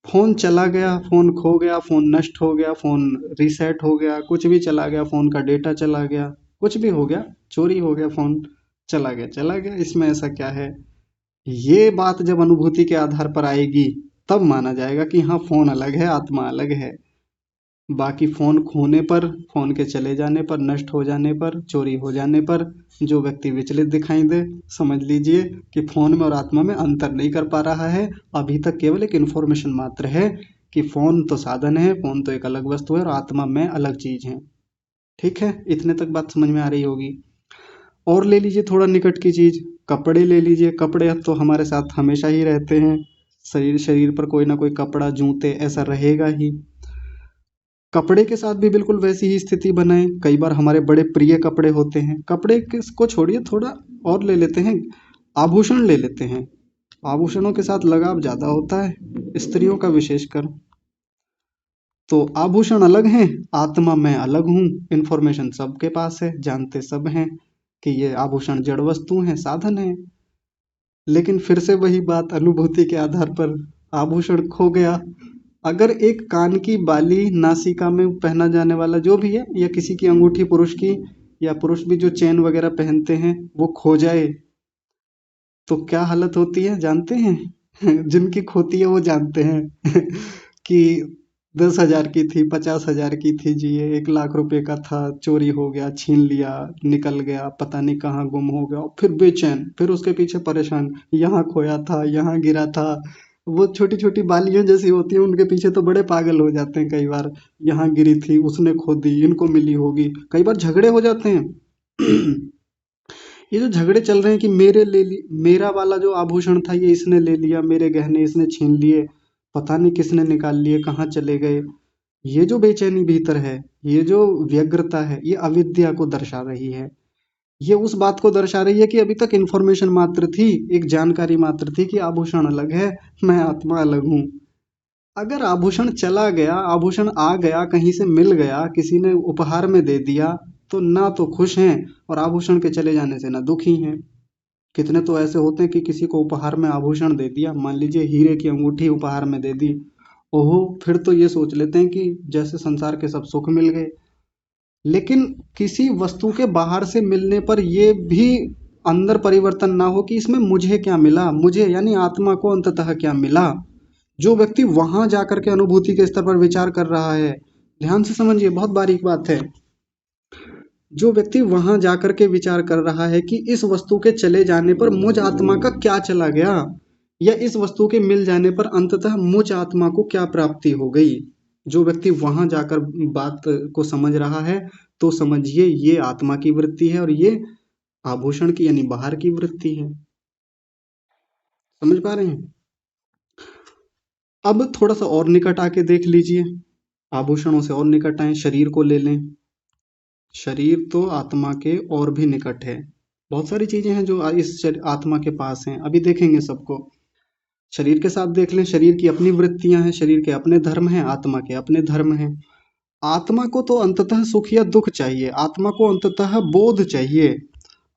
Speaker 1: फोन चला गया, फोन खो गया, फोन नष्ट हो गया, फोन रीसेट हो गया, कुछ भी चला गया, फोन का डेटा चला गया, कुछ भी हो गया, चोरी हो गया, फोन चला गया, इसमें ऐसा क्या है। ये बात जब अनुभूति के आधार पर आएगी तब माना जाएगा कि हाँ फोन अलग है, आत्मा अलग है। बाकी फोन खोने पर, फोन के चले जाने पर, नष्ट हो जाने पर, चोरी हो जाने पर जो व्यक्ति विचलित दिखाई दे, समझ लीजिए कि फोन में और आत्मा में अंतर नहीं कर पा रहा है। अभी तक केवल एक इन्फॉर्मेशन मात्र है कि फोन तो साधन है, फोन तो एक अलग वस्तु है और आत्मा में अलग चीज है। ठीक है, इतने तक बात समझ में आ रही होगी। और ले लीजिए थोड़ा निकट की चीज, कपड़े ले लीजिए। कपड़े तो हमारे साथ हमेशा ही रहते हैं, शरीर शरीर पर कोई ना कोई कपड़ा, जूते ऐसा रहेगा ही। कपड़े के साथ भी बिल्कुल वैसी ही स्थिति बनाएं। कई बार हमारे बड़े प्रिय कपड़े होते हैं, कपड़े को छोड़िए, थोड़ा और ले लेते हैं, आभूषण ले लेते हैं। आभूषणों के साथ लगाव ज्यादा होता है, स्त्रियों का विशेषकर। तो आभूषण अलग हैं, आत्मा मैं अलग हूँ। इन्फॉर्मेशन सबके पास है, जानते सब हैं कि ये आभूषण जड़ वस्तु हैं, साधन हैं। लेकिन फिर से वही बात, अनुभूति के आधार पर आभूषण खो गया। अगर एक कान की बाली, नासिका में पहना जाने वाला जो भी है, या किसी की अंगूठी, पुरुष की, या पुरुष भी जो चेन वगैरह पहनते हैं, वो खो जाए तो क्या हालत होती है जानते हैं। जिनकी खोती है वो जानते हैं कि 10,000 की थी, 50,000 की थी जी, ये 1 लाख रुपए का था, चोरी हो गया, छीन लिया, निकल गया, पता नहीं कहाँ गुम हो गया, और फिर बेचैन, फिर उसके पीछे परेशान, यहाँ खोया था, यहाँ गिरा था। वो छोटी छोटी बालियां जैसी होती हैं, उनके पीछे तो बड़े पागल हो जाते हैं कई बार, यहाँ गिरी थी, उसने खो दी, इनको मिली होगी, कई बार झगड़े हो जाते हैं। ये जो झगड़े चल रहे हैं कि मेरा वाला जो आभूषण था ये इसने ले लिया, मेरे गहने इसने छीन लिए, पता नहीं किसने निकाल लिए, कहाँ चले गए। ये जो बेचैनी भीतर है, ये जो व्यग्रता है, ये अविद्या को दर्शा रही है। ये उस बात को दर्शा रही है कि अभी तक इन्फॉर्मेशन मात्र थी, एक जानकारी मात्र थी कि आभूषण अलग है, मैं आत्मा अलग हूँ। अगर आभूषण चला गया, आभूषण आ गया, कहीं से मिल गया, किसी ने उपहार में दे दिया, तो ना तो खुश हैं और आभूषण के चले जाने से ना दुखी हैं। कितने तो ऐसे होते हैं कि किसी को उपहार में आभूषण दे दिया, मान लीजिए हीरे की अंगूठी उपहार में दे दी, ओहो, फिर तो ये सोच लेते हैं कि जैसे संसार के सब सुख मिल गए। लेकिन किसी वस्तु के बाहर से मिलने पर ये भी अंदर परिवर्तन ना हो कि इसमें मुझे क्या मिला, मुझे यानी आत्मा को अंततः क्या मिला। जो व्यक्ति वहां जाकर के अनुभूति के स्तर पर विचार कर रहा है, ध्यान से समझिए, बहुत बारीक बात है। जो व्यक्ति वहां जाकर के विचार कर रहा है कि इस वस्तु के चले जाने पर मुझ आत्मा का क्या चला गया, या इस वस्तु के मिल जाने पर अंततः मुझ आत्मा को क्या प्राप्ति हो गई, जो व्यक्ति वहां जाकर बात को समझ रहा है, तो समझिए ये आत्मा की वृत्ति है और ये आभूषण की यानी बाहर की वृत्ति है। समझ पा रहे हैं? अब थोड़ा सा और निकट आके देख लीजिए, आभूषणों से और निकट आए, शरीर को ले लें। शरीर तो आत्मा के और भी निकट है, बहुत सारी चीजें हैं जो इस आत्मा के पास हैं, अभी देखेंगे सबको। शरीर के साथ देख लें, शरीर की अपनी वृत्तियां हैं, शरीर के अपने धर्म हैं, आत्मा के अपने धर्म हैं। आत्मा को तो अंततः सुख या दुख चाहिए, आत्मा को अंततः बोध चाहिए,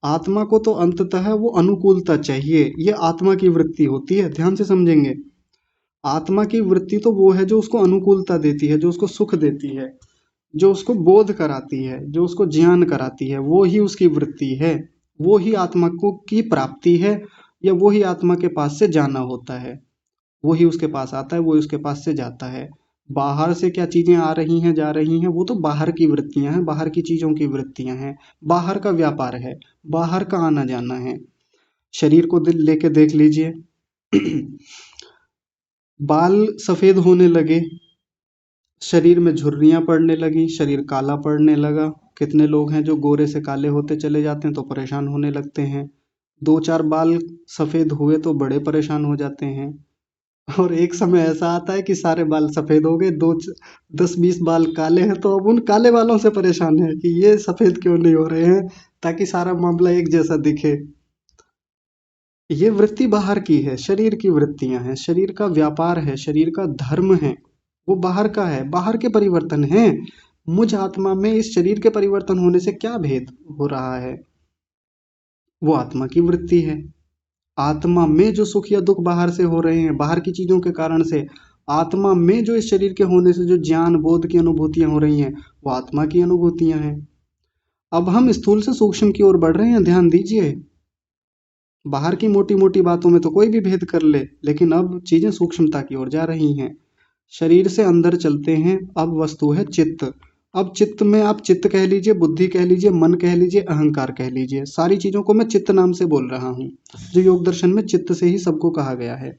Speaker 1: आत्मा को तो अंततः वो अनुकूलता चाहिए, ये आत्मा की वृत्ति होती है। ध्यान से समझेंगे, आत्मा की वृत्ति तो वो है जो उसको अनुकूलता देती है, जो उसको सुख देती है, जो उसको बोध कराती है, जो उसको ज्ञान कराती है, वो ही उसकी वृत्ति है, वो ही आत्मा को की प्राप्ति है, या वो ही आत्मा के पास से जाना होता है, वो ही उसके पास आता है, वो ही उसके पास से जाता है। बाहर से क्या चीजें आ रही हैं जा रही हैं, वो तो बाहर की वृत्तियां हैं, बाहर की चीजों की वृत्तियां हैं, बाहर का व्यापार है, बाहर का आना जाना है। शरीर को लेके देख लीजिए बाल सफेद होने लगे, शरीर में झुर्रियां पड़ने लगी, शरीर काला पड़ने लगा। कितने लोग हैं जो गोरे से काले होते चले जाते हैं तो परेशान होने लगते हैं, 2-4 बाल सफेद हुए तो बड़े परेशान हो जाते हैं, और एक समय ऐसा आता है कि सारे बाल सफेद हो गए, 10-20 बाल काले हैं, तो अब उन काले बालों से परेशान है कि ये सफेद क्यों नहीं हो रहे हैं, ताकि सारा मामला एक जैसा दिखे। ये वृत्ति बाहर की है, शरीर की वृत्तियां हैं, शरीर का व्यापार है, शरीर का धर्म है, वो बाहर का है, बाहर के परिवर्तन है। मुझ आत्मा में इस शरीर के परिवर्तन होने से क्या भेद हो रहा है, वो आत्मा की वृत्ति है। आत्मा में जो सुख या दुख बाहर से हो रहे हैं, बाहर की चीजों के कारण से, आत्मा में जो इस शरीर के होने से जो ज्ञान बोध की अनुभूतियां हो रही हैं, वो आत्मा की अनुभूतियां हैं। अब हम स्थूल से सूक्ष्म की ओर बढ़ रहे हैं, ध्यान दीजिए। बाहर की मोटी मोटी बातों में तो कोई भी भेद कर ले, लेकिन अब चीजें सूक्ष्मता की ओर जा रही हैं। शरीर से अंदर चलते हैं, अब वस्तु है चित्त। अब चित्त में आप चित्त कह लीजिए, बुद्धि कह लीजिए, मन कह लीजिए, अहंकार कह लीजिए, सारी चीजों को मैं चित्त नाम से बोल रहा हूं, जो योग दर्शन में चित्त से ही सबको कहा गया है।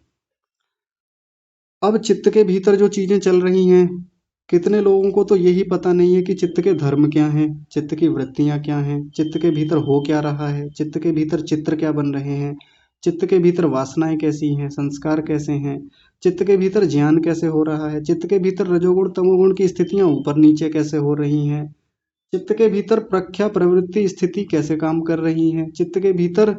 Speaker 1: अब चित्त के भीतर जो चीजें चल रही हैं, कितने लोगों को तो यही पता नहीं है कि चित्त के धर्म क्या हैं, चित्त की वृत्तियां क्या हैं, चित्त के भीतर हो क्या रहा है, चित्त के भीतर चित्र क्या बन रहे हैं, चित्त के भीतर वासनाएं कैसी हैं, संस्कार कैसे हैं, चित्त के भीतर ज्ञान कैसे हो रहा है, चित्त के भीतर रजोगुण तमोगुण की स्थितियां ऊपर नीचे कैसे हो रही हैं, चित्त के भीतर प्रख्या प्रवृत्ति स्थिति कैसे काम कर रही है, चित्त के भीतर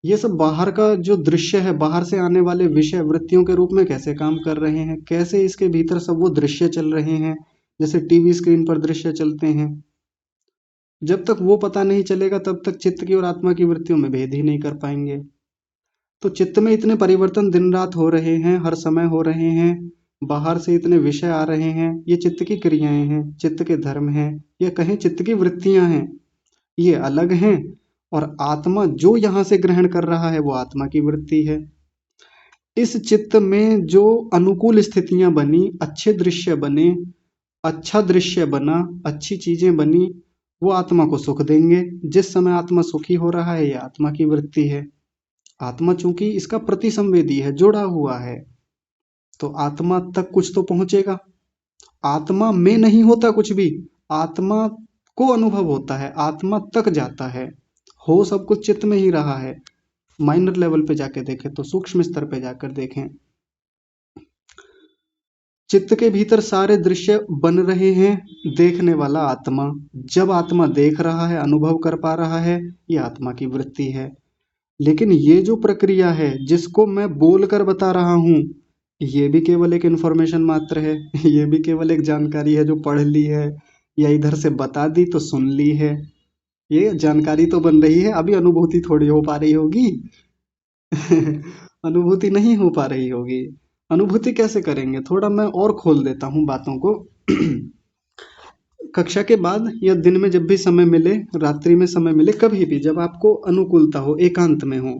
Speaker 1: ये सब बाहर का जो दृश्य है, बाहर से आने वाले विषय वृत्तियों के रूप में कैसे काम कर रहे हैं, कैसे इसके भीतर सब वो दृश्य चल रहे हैं, जैसे टीवी स्क्रीन पर दृश्य चलते हैं। जब तक वो पता नहीं चलेगा तब तक चित्त की और आत्मा की वृत्तियों में भेद ही नहीं कर पाएंगे। तो चित्त में इतने परिवर्तन दिन रात हो रहे हैं, हर समय हो रहे हैं, बाहर से इतने विषय आ रहे हैं, ये चित्त की क्रियाएं हैं, चित्त के धर्म हैं, या कहें चित्त की वृत्तियां हैं, ये अलग हैं। और आत्मा जो यहाँ से ग्रहण कर रहा है वो आत्मा की वृत्ति है। इस चित्त में जो अनुकूल स्थितियां बनी, अच्छे दृश्य बने, अच्छा दृश्य बना, अच्छी चीजें बनी, वो आत्मा को सुख देंगे। जिस समय आत्मा सुखी हो रहा है, ये आत्मा की वृत्ति है। आत्मा चूंकि इसका प्रतिसंवेदी है, जुड़ा हुआ है, तो आत्मा तक कुछ तो पहुंचेगा। आत्मा में नहीं होता कुछ भी, आत्मा को अनुभव होता है, आत्मा तक जाता है, हो सब कुछ चित्त में ही रहा है। माइनर लेवल पे जाके देखें तो सूक्ष्म स्तर पे जाकर देखें, चित्त के भीतर सारे दृश्य बन रहे हैं, देखने वाला आत्मा। जब आत्मा देख रहा है, अनुभव कर पा रहा है, ये आत्मा की वृत्ति है। लेकिन ये जो प्रक्रिया है जिसको मैं बोल कर बता रहा हूं, ये भी केवल एक इन्फॉर्मेशन मात्र है, ये भी केवल एक जानकारी है जो पढ़ ली है या इधर से बता दी तो सुन ली है। ये जानकारी तो बन रही है, अभी अनुभूति थोड़ी हो पा रही होगी। अनुभूति नहीं हो पा रही होगी। अनुभूति कैसे करेंगे, थोड़ा मैं और खोल देता हूँ बातों को। कक्षा के बाद या दिन में जब भी समय मिले, रात्रि में समय मिले, कभी भी जब आपको अनुकूलता हो, एकांत में हो,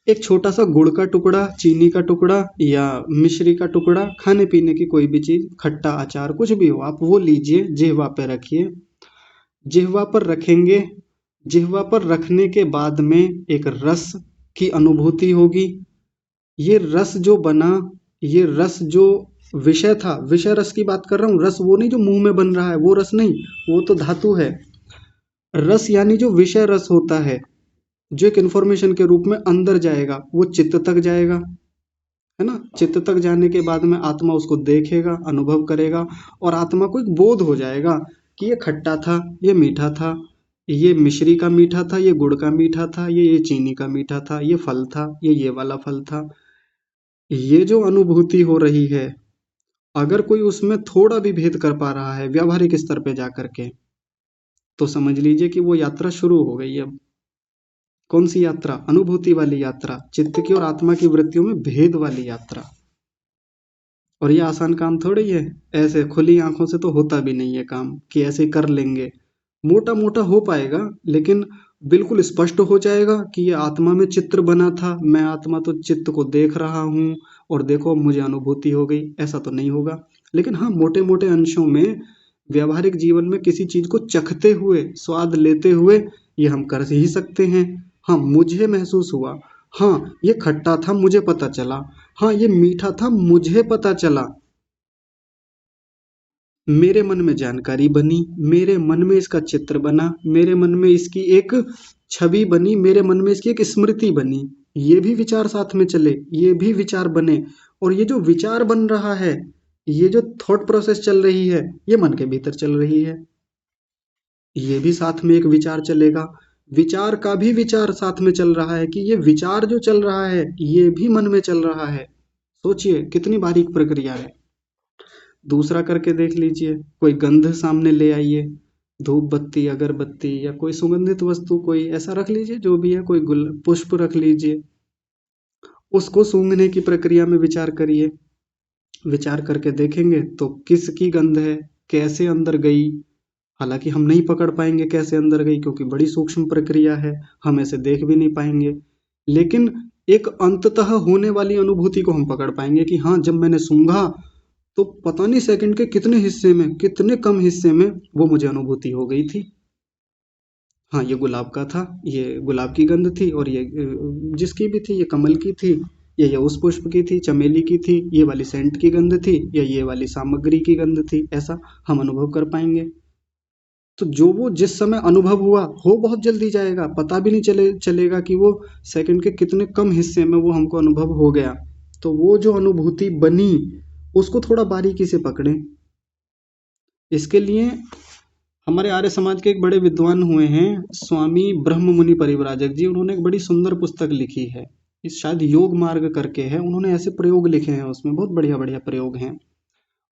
Speaker 1: एक छोटा सा गुड़ का टुकड़ा, चीनी का टुकड़ा या मिश्री का टुकड़ा, खाने पीने की कोई भी चीज, खट्टा अचार कुछ भी हो, आप वो लीजिए, जिह्वा पे रखिए। जिह्वा पर रखेंगे, जिह्वा पर रखने के बाद में एक रस की अनुभूति होगी। ये रस जो बना, ये रस जो विषय था, विषय रस की बात कर रहा हूँ, रस वो नहीं जो मुंह में बन रहा है, वो रस नहीं, वो तो धातु है। रस यानी जो विषय रस होता है, जो एक इंफॉर्मेशन के रूप में अंदर जाएगा, वो चित्त तक जाएगा, है ना। चित्त तक जाने के बाद में आत्मा उसको देखेगा, अनुभव करेगा, और आत्मा को एक बोध हो जाएगा कि ये खट्टा था, ये मीठा था, ये मिश्री का मीठा था, ये गुड़ का मीठा था, ये चीनी का मीठा था, ये फल था, ये वाला फल था। ये जो अनुभूति हो रही है, अगर कोई उसमें थोड़ा भी भेद कर पा रहा है व्यावहारिक स्तर पे जा करके, तो समझ लीजिए कि वो यात्रा शुरू हो गई। अब कौन सी यात्रा? अनुभूति वाली यात्रा, चित्त की और आत्मा की वृत्तियों में भेद वाली यात्रा। और ये आसान काम थोड़ी है, ऐसे खुली आंखों से तो होता भी नहीं है काम कि ऐसे कर लेंगे। मोटा मोटा हो पाएगा, लेकिन बिल्कुल स्पष्ट हो जाएगा कि ये आत्मा में चित्र बना था, मैं आत्मा तो चित्त को देख रहा हूँ और देखो मुझे अनुभूति हो गई, ऐसा तो नहीं होगा। लेकिन हाँ, मोटे मोटे अंशों में व्यावहारिक जीवन में किसी चीज को चखते हुए, स्वाद लेते हुए ये हम कर ही सकते हैं। हाँ, मुझे महसूस हुआ, हाँ ये खट्टा था मुझे पता चला, हाँ ये मीठा था मुझे पता चला, मेरे मन में जानकारी बनी, मेरे मन में इसका चित्र बना, मेरे मन में इसकी एक छवि बनी, मेरे मन में इसकी एक स्मृति बनी। ये भी विचार साथ में चले, ये भी विचार बने, और ये जो विचार बन रहा है, ये जो थॉट प्रोसेस चल रही है, ये मन के भीतर चल रही है, ये भी साथ में एक विचार चलेगा। विचार का भी विचार साथ में चल रहा है कि ये विचार जो चल रहा है, ये भी मन में चल रहा है। सोचिए कितनी बारीक प्रक्रिया है। दूसरा करके देख लीजिए, कोई गंध सामने ले आइए, धूप बत्ती, अगरबत्ती या कोई सुगंधित वस्तु, कोई ऐसा रख लीजिए जो भी है, कोई पुष्प रख लीजिए, उसको सूंघने की प्रक्रिया में विचार करिए। विचार करके देखेंगे तो किसकी गंध है, कैसे अंदर गई। हालांकि हम नहीं पकड़ पाएंगे कैसे अंदर गई, क्योंकि बड़ी सूक्ष्म प्रक्रिया है, हम ऐसे देख भी नहीं पाएंगे। लेकिन एक अंततः होने वाली अनुभूति को हम पकड़ पाएंगे कि हाँ, जब मैंने सूंघा तो पता नहीं सेकंड के कितने हिस्से में, कितने कम हिस्से में वो मुझे अनुभूति हो गई थी। हाँ, ये गुलाब का था, ये गुलाब की गंध थी, और ये जिसकी भी थी, ये कमल की थी, ये उस पुष्प की थी, चमेली की थी, ये वाली सेंट की गंध थी, या ये वाली सामग्री की गंध थी। ऐसा हम अनुभव कर पाएंगे। तो जो वो जिस समय अनुभव हुआ, हो बहुत जल्दी जाएगा, पता भी नहीं चलेगा कि वो सेकंड के कितने कम हिस्से में वो हमको अनुभव हो गया। तो वो जो अनुभूति बनी, उसको थोड़ा बारीकी से पकड़ें। इसके लिए हमारे आर्य समाज के एक बड़े विद्वान हुए हैं, स्वामी ब्रह्म मुनि परिव्राजक जी, उन्होंने एक बड़ी सुंदर पुस्तक लिखी है, इस शायद योग मार्ग करके है। उन्होंने ऐसे प्रयोग लिखे हैं, उसमें बहुत बढ़िया बढ़िया प्रयोग हैं।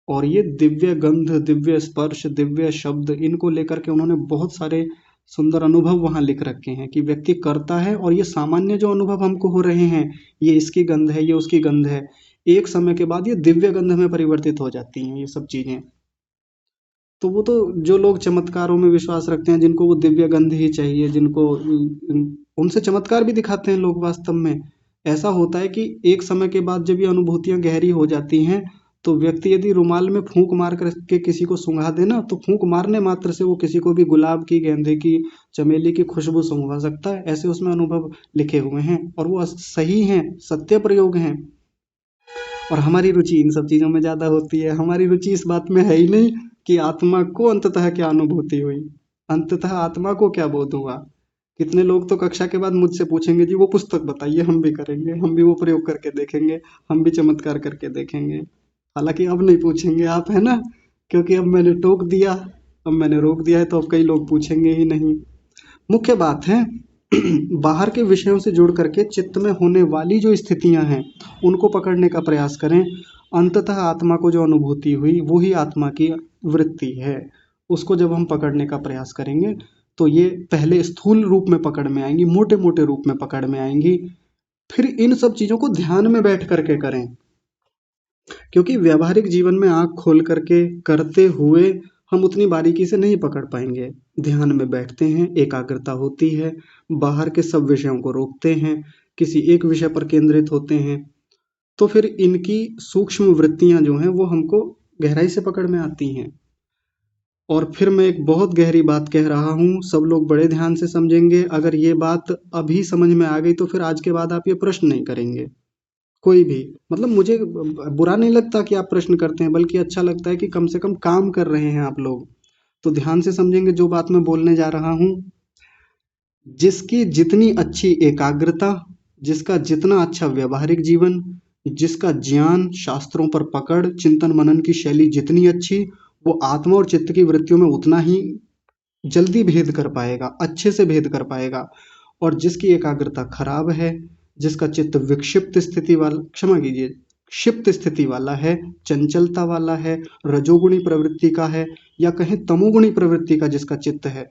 Speaker 1: और ये दिव्य गंध, दिव्य स्पर्श, दिव्य शब्द, इनको लेकर के उन्होंने बहुत सारे सुंदर अनुभव वहां लिख रखे हैं कि व्यक्ति करता है, और ये सामान्य जो अनुभव हमको हो रहे हैं, ये इसकी गंध है, ये उसकी गंध है, एक समय के बाद ये दिव्य गंध में परिवर्तित हो जाती हैं ये सब चीजें। तो वो तो जो लोग चमत्कारों में विश्वास रखते हैं, जिनको वो दिव्य गंध ही चाहिए, जिनको उनसे चमत्कार भी दिखाते हैं लोग। वास्तव में ऐसा होता है कि एक समय के बाद जब ये अनुभूतियां गहरी हो जाती हैं, तो व्यक्ति यदि रुमाल में फूंक मार करके किसी को सूंघा देना, तो फूंक मारने मात्र से वो किसी को भी गुलाब की, गेंदे की, चमेली की खुशबू सूंघा सकता है। ऐसे उसमें अनुभव लिखे हुए हैं, और वो सही हैं, सत्य प्रयोग हैं। और हमारी रुचि इन सब चीजों में ज्यादा होती है। हमारी रुचि इस बात में है ही नहीं कि आत्मा को अंततः क्या अनुभूति हुई, अंततः आत्मा को क्या बोध हुआ। कितने लोग तो कक्षा के बाद मुझसे पूछेंगे, जी वो पुस्तक बताइए, हम भी करेंगे, हम भी वो प्रयोग करके देखेंगे, हम भी चमत्कार करके देखेंगे। हालांकि अब नहीं पूछेंगे आप, है ना, क्योंकि अब मैंने टोक दिया, अब मैंने रोक दिया है, तो अब कई लोग पूछेंगे ही नहीं। मुख्य बात है बाहर के विषयों से जुड़ करके चित्त में होने वाली जो स्थितियां हैं, उनको पकड़ने का प्रयास करें। अंततः आत्मा को जो अनुभूति हुई, वो ही आत्मा की वृत्ति है, उसको जब हम पकड़ने का प्रयास करेंगे तो ये पहले स्थूल रूप में पकड़ में आएंगी, मोटे मोटे रूप में पकड़ में आएंगी। फिर इन सब चीज़ों को ध्यान में बैठ करके करें, क्योंकि व्यावहारिक जीवन में आँख खोल करके करते हुए हम उतनी बारीकी से नहीं पकड़ पाएंगे। ध्यान में बैठते हैं, एकाग्रता होती है, बाहर के सब विषयों को रोकते हैं, किसी एक विषय पर केंद्रित होते हैं, तो फिर इनकी सूक्ष्म वृत्तियां जो हैं वो हमको गहराई से पकड़ में आती हैं। और फिर मैं एक बहुत गहरी बात कह रहा हूँ, सब लोग बड़े ध्यान से समझेंगे। अगर ये बात अभी समझ में आ गई तो फिर आज के बाद आप ये प्रश्न नहीं करेंगे कोई भी। मतलब मुझे बुरा नहीं लगता कि आप प्रश्न करते हैं, बल्कि अच्छा लगता है कि कम से कम काम कर रहे हैं आप लोग। तो ध्यान से समझेंगे जो बात मैं बोलने जा रहा हूँ। जिसकी जितनी अच्छी एकाग्रता, जिसका जितना अच्छा व्यवहारिक जीवन, जिसका ज्ञान, शास्त्रों पर पकड़, चिंतन मनन की शैली जितनी अच्छी, वो आत्मा और चित्त की वृत्तियों में उतना ही जल्दी भेद कर पाएगा, अच्छे से भेद कर पाएगा। और जिसकी एकाग्रता खराब है, जिसका चित्त विक्षिप्त स्थिति वाला, क्षमा कीजिए, क्षिप्त स्थिति वाला है, चंचलता वाला है, रजोगुणी प्रवृत्ति का है, या कहें तमोगुणी प्रवृत्ति का जिसका चित्त है,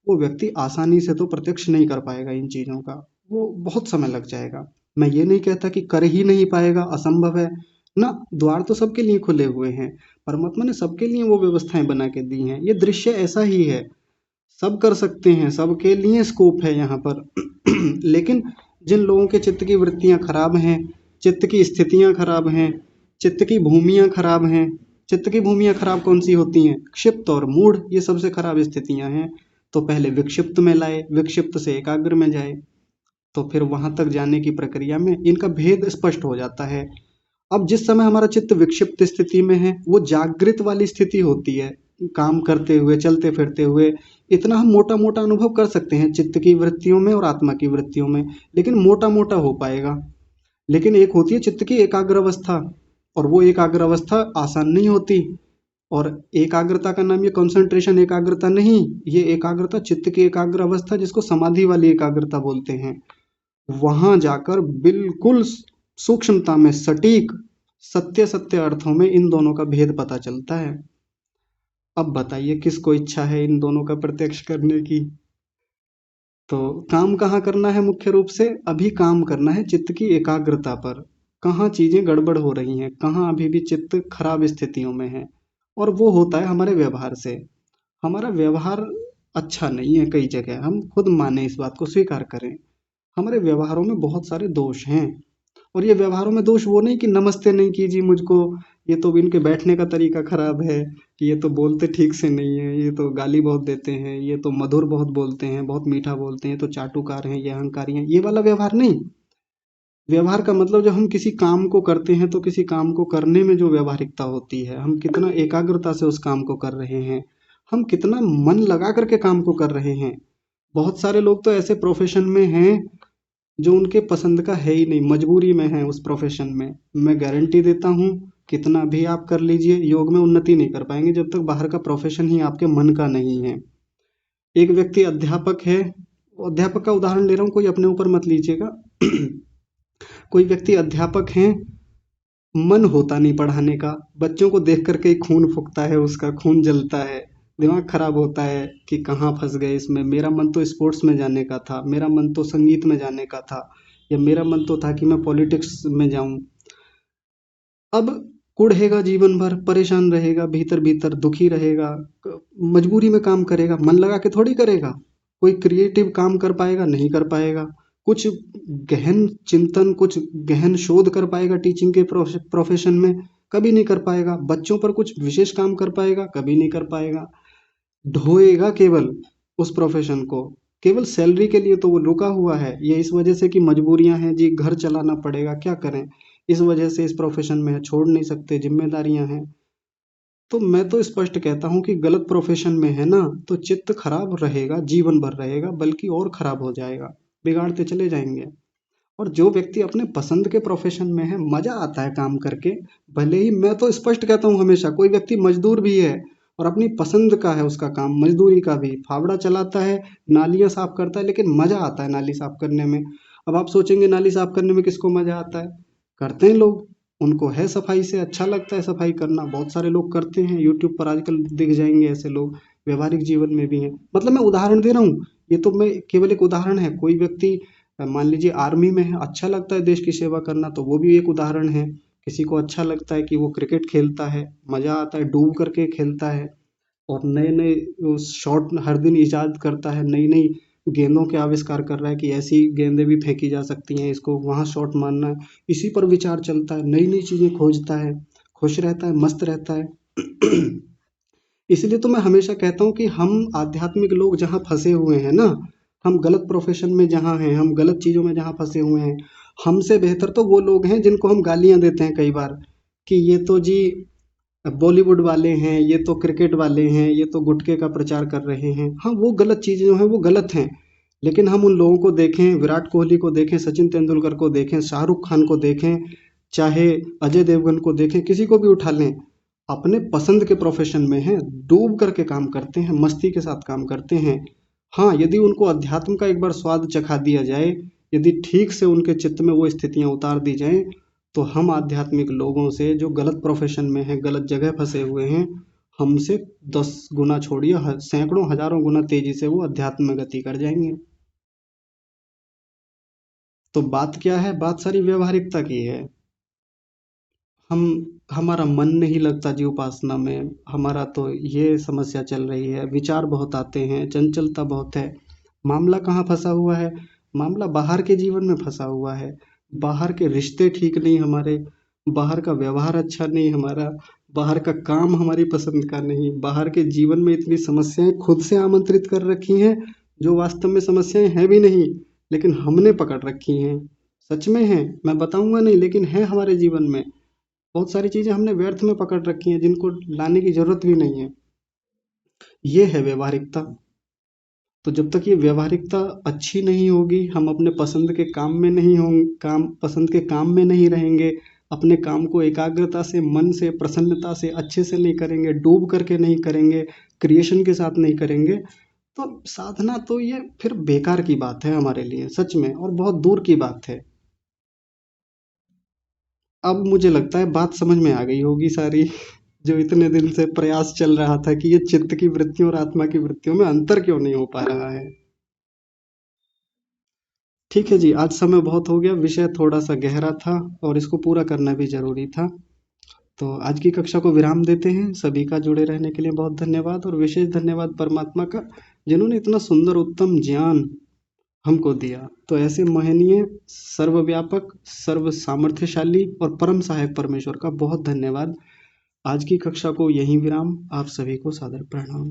Speaker 1: वो व्यक्ति आसानी से तो प्रत्यक्ष नहीं कर पाएगा इन चीज़ों का, वो बहुत समय लग जाएगा। मैं ये नहीं कहता कि कर ही नहीं पाएगा, असंभव है ना। द्वार तो सबके लिए खुले हुए हैं, परमात्मा ने सबके लिए वो व्यवस्थाएं बना के दी हैं। ये दृश्य ऐसा ही है, सब कर सकते हैं, सबके लिए स्कोप है यहाँ पर। लेकिन जिन लोगों के चित्त की वृत्तियाँ खराब हैं, चित्त की स्थितियाँ खराब हैं, चित्त की भूमियाँ खराब हैं। चित्त की भूमियाँ खराब कौन सी होती हैं? क्षिप्त और मूढ़, ये सबसे खराब स्थितियाँ हैं। तो पहले विक्षिप्त में लाए, विक्षिप्त से एकाग्र में जाए, तो फिर वहां तक जाने की प्रक्रिया में इनका भेद स्पष्ट हो जाता है। अब जिस समय हमारा चित्त विक्षिप्त स्थिति में है, वो जागृत वाली स्थिति होती है। काम करते हुए, चलते फिरते हुए इतना हम मोटा मोटा अनुभव कर सकते हैं चित्त की वृत्तियों में और आत्मा की वृत्तियों में, लेकिन मोटा मोटा हो पाएगा। लेकिन एक होती है चित्त की एकाग्र अवस्था, और वो एकाग्र अवस्था आसान नहीं होती। और एकाग्रता का नाम ये कंसंट्रेशन एकाग्रता नहीं, ये एकाग्रता चित्त की एकाग्र अवस्था, जिसको समाधि वाली एकाग्रता बोलते हैं। वहां जाकर बिल्कुल सूक्ष्मता में, सटीक सत्य सत्य अर्थों में इन दोनों का भेद पता चलता है। अब बताइए किसको इच्छा है इन दोनों का प्रत्यक्ष करने की? तो काम कहाँ करना है? मुख्य रूप से अभी काम करना है चित्त की एकाग्रता पर। कहाँ चीजें गड़बड़ हो रही हैं, कहाँ अभी भी चित्त खराब स्थितियों में है, और वो होता है हमारे व्यवहार से। हमारा व्यवहार अच्छा नहीं है कई जगह, हम खुद माने, इस बात को स्वीकार करें। हमारे व्यवहारों में बहुत सारे दोष हैं। और ये व्यवहारों में दोष वो नहीं कि नमस्ते नहीं कीजिए मुझको, ये तो इनके बैठने का तरीका खराब है, ये तो बोलते ठीक से नहीं है, ये तो गाली बहुत देते हैं, ये तो मधुर बहुत बोलते हैं, बहुत मीठा बोलते हैं, तो चाटुकार हैं, ये अहंकारी हैं, ये वाला व्यवहार नहीं। व्यवहार का मतलब जब हम किसी काम को करते हैं तो किसी काम को करने में जो व्यवहारिकता होती है, हम कितना एकाग्रता से उस काम को कर रहे हैं, हम कितना मन लगा करके काम को कर रहे हैं। बहुत सारे लोग तो ऐसे प्रोफेशन में हैं जो उनके पसंद का है ही नहीं, मजबूरी में है उस प्रोफेशन में। मैं गारंटी देता हूँ, कितना भी आप कर लीजिए, योग में उन्नति नहीं कर पाएंगे जब तक बाहर का प्रोफेशन ही आपके मन का नहीं है। एक व्यक्ति अध्यापक है, अध्यापक का उदाहरण ले रहा हूँ, कोई अपने ऊपर मत लीजिएगा। कोई व्यक्ति अध्यापक है, मन होता नहीं पढ़ाने का, बच्चों को देख करके ही खून फूकता है, उसका खून जलता है, दिमाग खराब होता है कि कहाँ फंस गए इसमें, मेरा मन तो स्पोर्ट्स में जाने का था, मेरा मन तो संगीत में जाने का था, या मेरा मन तो था कि मैं पॉलिटिक्स में जाऊं। अब कुढ़ेगा जीवन भर, परेशान रहेगा, भीतर भीतर दुखी रहेगा, मजबूरी में काम करेगा, मन लगा के थोड़ी करेगा। कोई क्रिएटिव काम कर पाएगा? नहीं कर पाएगा। कुछ गहन चिंतन, कुछ गहन शोध कर पाएगा टीचिंग के प्रोफेशन में? कभी नहीं कर पाएगा। बच्चों पर कुछ विशेष काम कर पाएगा? कभी नहीं कर पाएगा। ढोएगा केवल उस प्रोफेशन को, केवल सैलरी के लिए तो वो रुका हुआ है। ये इस वजह से कि मजबूरियां हैं जी, घर चलाना पड़ेगा, क्या करें, इस वजह से इस प्रोफेशन में है, छोड़ नहीं सकते, जिम्मेदारियां हैं। तो मैं तो स्पष्ट कहता हूँ कि गलत प्रोफेशन में है ना, तो चित्त खराब रहेगा, जीवन भर रहेगा, बल्कि और खराब हो जाएगा, बिगाड़ते चले जाएंगे। और जो व्यक्ति अपने पसंद के प्रोफेशन में है, मजा आता है काम करके, भले ही, मैं तो स्पष्ट कहता हूँ हमेशा, कोई व्यक्ति मजदूर भी है और अपनी पसंद का है उसका काम, मजदूरी का भी, फावड़ा चलाता है, नालियां साफ करता है, लेकिन मजा आता है नाली साफ करने में। अब आप सोचेंगे नाली साफ करने में किसको मजा आता है? करते हैं लोग, उनको है सफाई से अच्छा लगता है सफाई करना, बहुत सारे लोग करते हैं, यूट्यूब पर आजकल दिख जाएंगे ऐसे लोग व्यवहारिक जीवन में भी हैं। मतलब मैं उदाहरण दे रहा हूँ, ये तो मैं केवल एक उदाहरण है। कोई व्यक्ति मान लीजिए आर्मी में है, अच्छा लगता है देश की सेवा करना, तो वो भी एक उदाहरण है। किसी को अच्छा लगता है कि वो क्रिकेट खेलता है, मजा आता है, डूब करके खेलता है और नए नए शॉट हर दिन इजाद करता है, नई नई गेंदों के आविष्कार कर रहा है कि ऐसी गेंदें भी फेंकी जा सकती हैं, इसको वहाँ शॉट मारना है, इसी पर विचार चलता है, नई नई चीजें खोजता है, खुश रहता है, मस्त रहता है। इसलिए तो मैं हमेशा कहता हूँ कि हम आध्यात्मिक लोग जहाँ फंसे हुए हैं ना, हम गलत प्रोफेशन में जहाँ हैं, हम गलत चीज़ों में जहाँ फंसे हुए हैं, हमसे बेहतर तो वो लोग हैं जिनको हम गालियाँ देते हैं कई बार कि ये तो जी बॉलीवुड वाले हैं, ये तो क्रिकेट वाले हैं, ये तो गुटखे का प्रचार कर रहे हैं। हाँ, वो गलत चीज़ें जो हैं वो गलत हैं, लेकिन हम उन लोगों को देखें, विराट कोहली को देखें, सचिन तेंदुलकर को देखें, शाहरुख खान को देखें, चाहे अजय देवगन को देखें, किसी को भी उठा लें, अपने पसंद के प्रोफेशन में हैं, डूब करके काम करते हैं, मस्ती के साथ काम करते हैं। हाँ, यदि उनको अध्यात्म का एक बार स्वाद चखा दिया जाए, यदि ठीक से उनके चित्त में वो स्थितियाँ उतार दी जाएं, तो हम आध्यात्मिक लोगों से जो गलत प्रोफेशन में हैं, गलत जगह फंसे हुए हैं, हमसे 10 गुना छोड़िए, सैकड़ों हजारों गुना तेजी से वो अध्यात्म में गति कर जाएंगे। तो बात क्या है? बात सारी व्यवहारिकता की है। हम हमारा मन नहीं लगता जी उपासना में, हमारा तो ये समस्या चल रही है, विचार बहुत आते हैं, चंचलता बहुत है। मामला कहाँ फंसा हुआ है? मामला बाहर के जीवन में फंसा हुआ है। बाहर के रिश्ते ठीक नहीं हमारे, बाहर का व्यवहार अच्छा नहीं हमारा, बाहर का काम हमारी पसंद का नहीं, बाहर के जीवन में इतनी समस्याएं खुद से आमंत्रित कर रखी हैं जो वास्तव में समस्याएं हैं भी नहीं, लेकिन हमने पकड़ रखी हैं। सच में हैं, मैं बताऊंगा नहीं, लेकिन है हमारे जीवन में बहुत सारी चीजें हमने व्यर्थ में पकड़ रखी हैं जिनको लाने की जरूरत भी नहीं है। ये है व्यवहारिकता। तो जब तक ये व्यवहारिकता अच्छी नहीं होगी, हम अपने पसंद के काम में नहीं होंगे, पसंद के काम में नहीं रहेंगे, अपने काम को एकाग्रता से, मन से, प्रसन्नता से, अच्छे से नहीं करेंगे, डूब करके नहीं करेंगे, क्रिएशन के साथ नहीं करेंगे, तो साधना तो ये फिर बेकार की बात है हमारे लिए, सच में, और बहुत दूर की बात है। अब मुझे लगता है बात समझ में आ गई होगी सारी, जो इतने दिन से प्रयास चल रहा था कि ये चित्त की वृत्तियों और आत्मा की वृत्तियों में अंतर क्यों नहीं हो पा रहा है। ठीक है जी, आज समय बहुत हो गया, विषय थोड़ा सा गहरा था और इसको पूरा करना भी जरूरी था। तो आज की कक्षा को विराम देते हैं। सभी का जुड़े रहने के लिए बहुत धन्यवाद, और विशेष धन्यवाद परमात्मा का, जिन्होंने इतना सुंदर उत्तम ज्ञान हमको दिया। तो ऐसे महनीय, सर्वव्यापक, सर्व सामर्थ्यशाली और परम सहायक परमेश्वर का बहुत धन्यवाद। आज की कक्षा को यहीं विराम। आप सभी को सादर प्रणाम।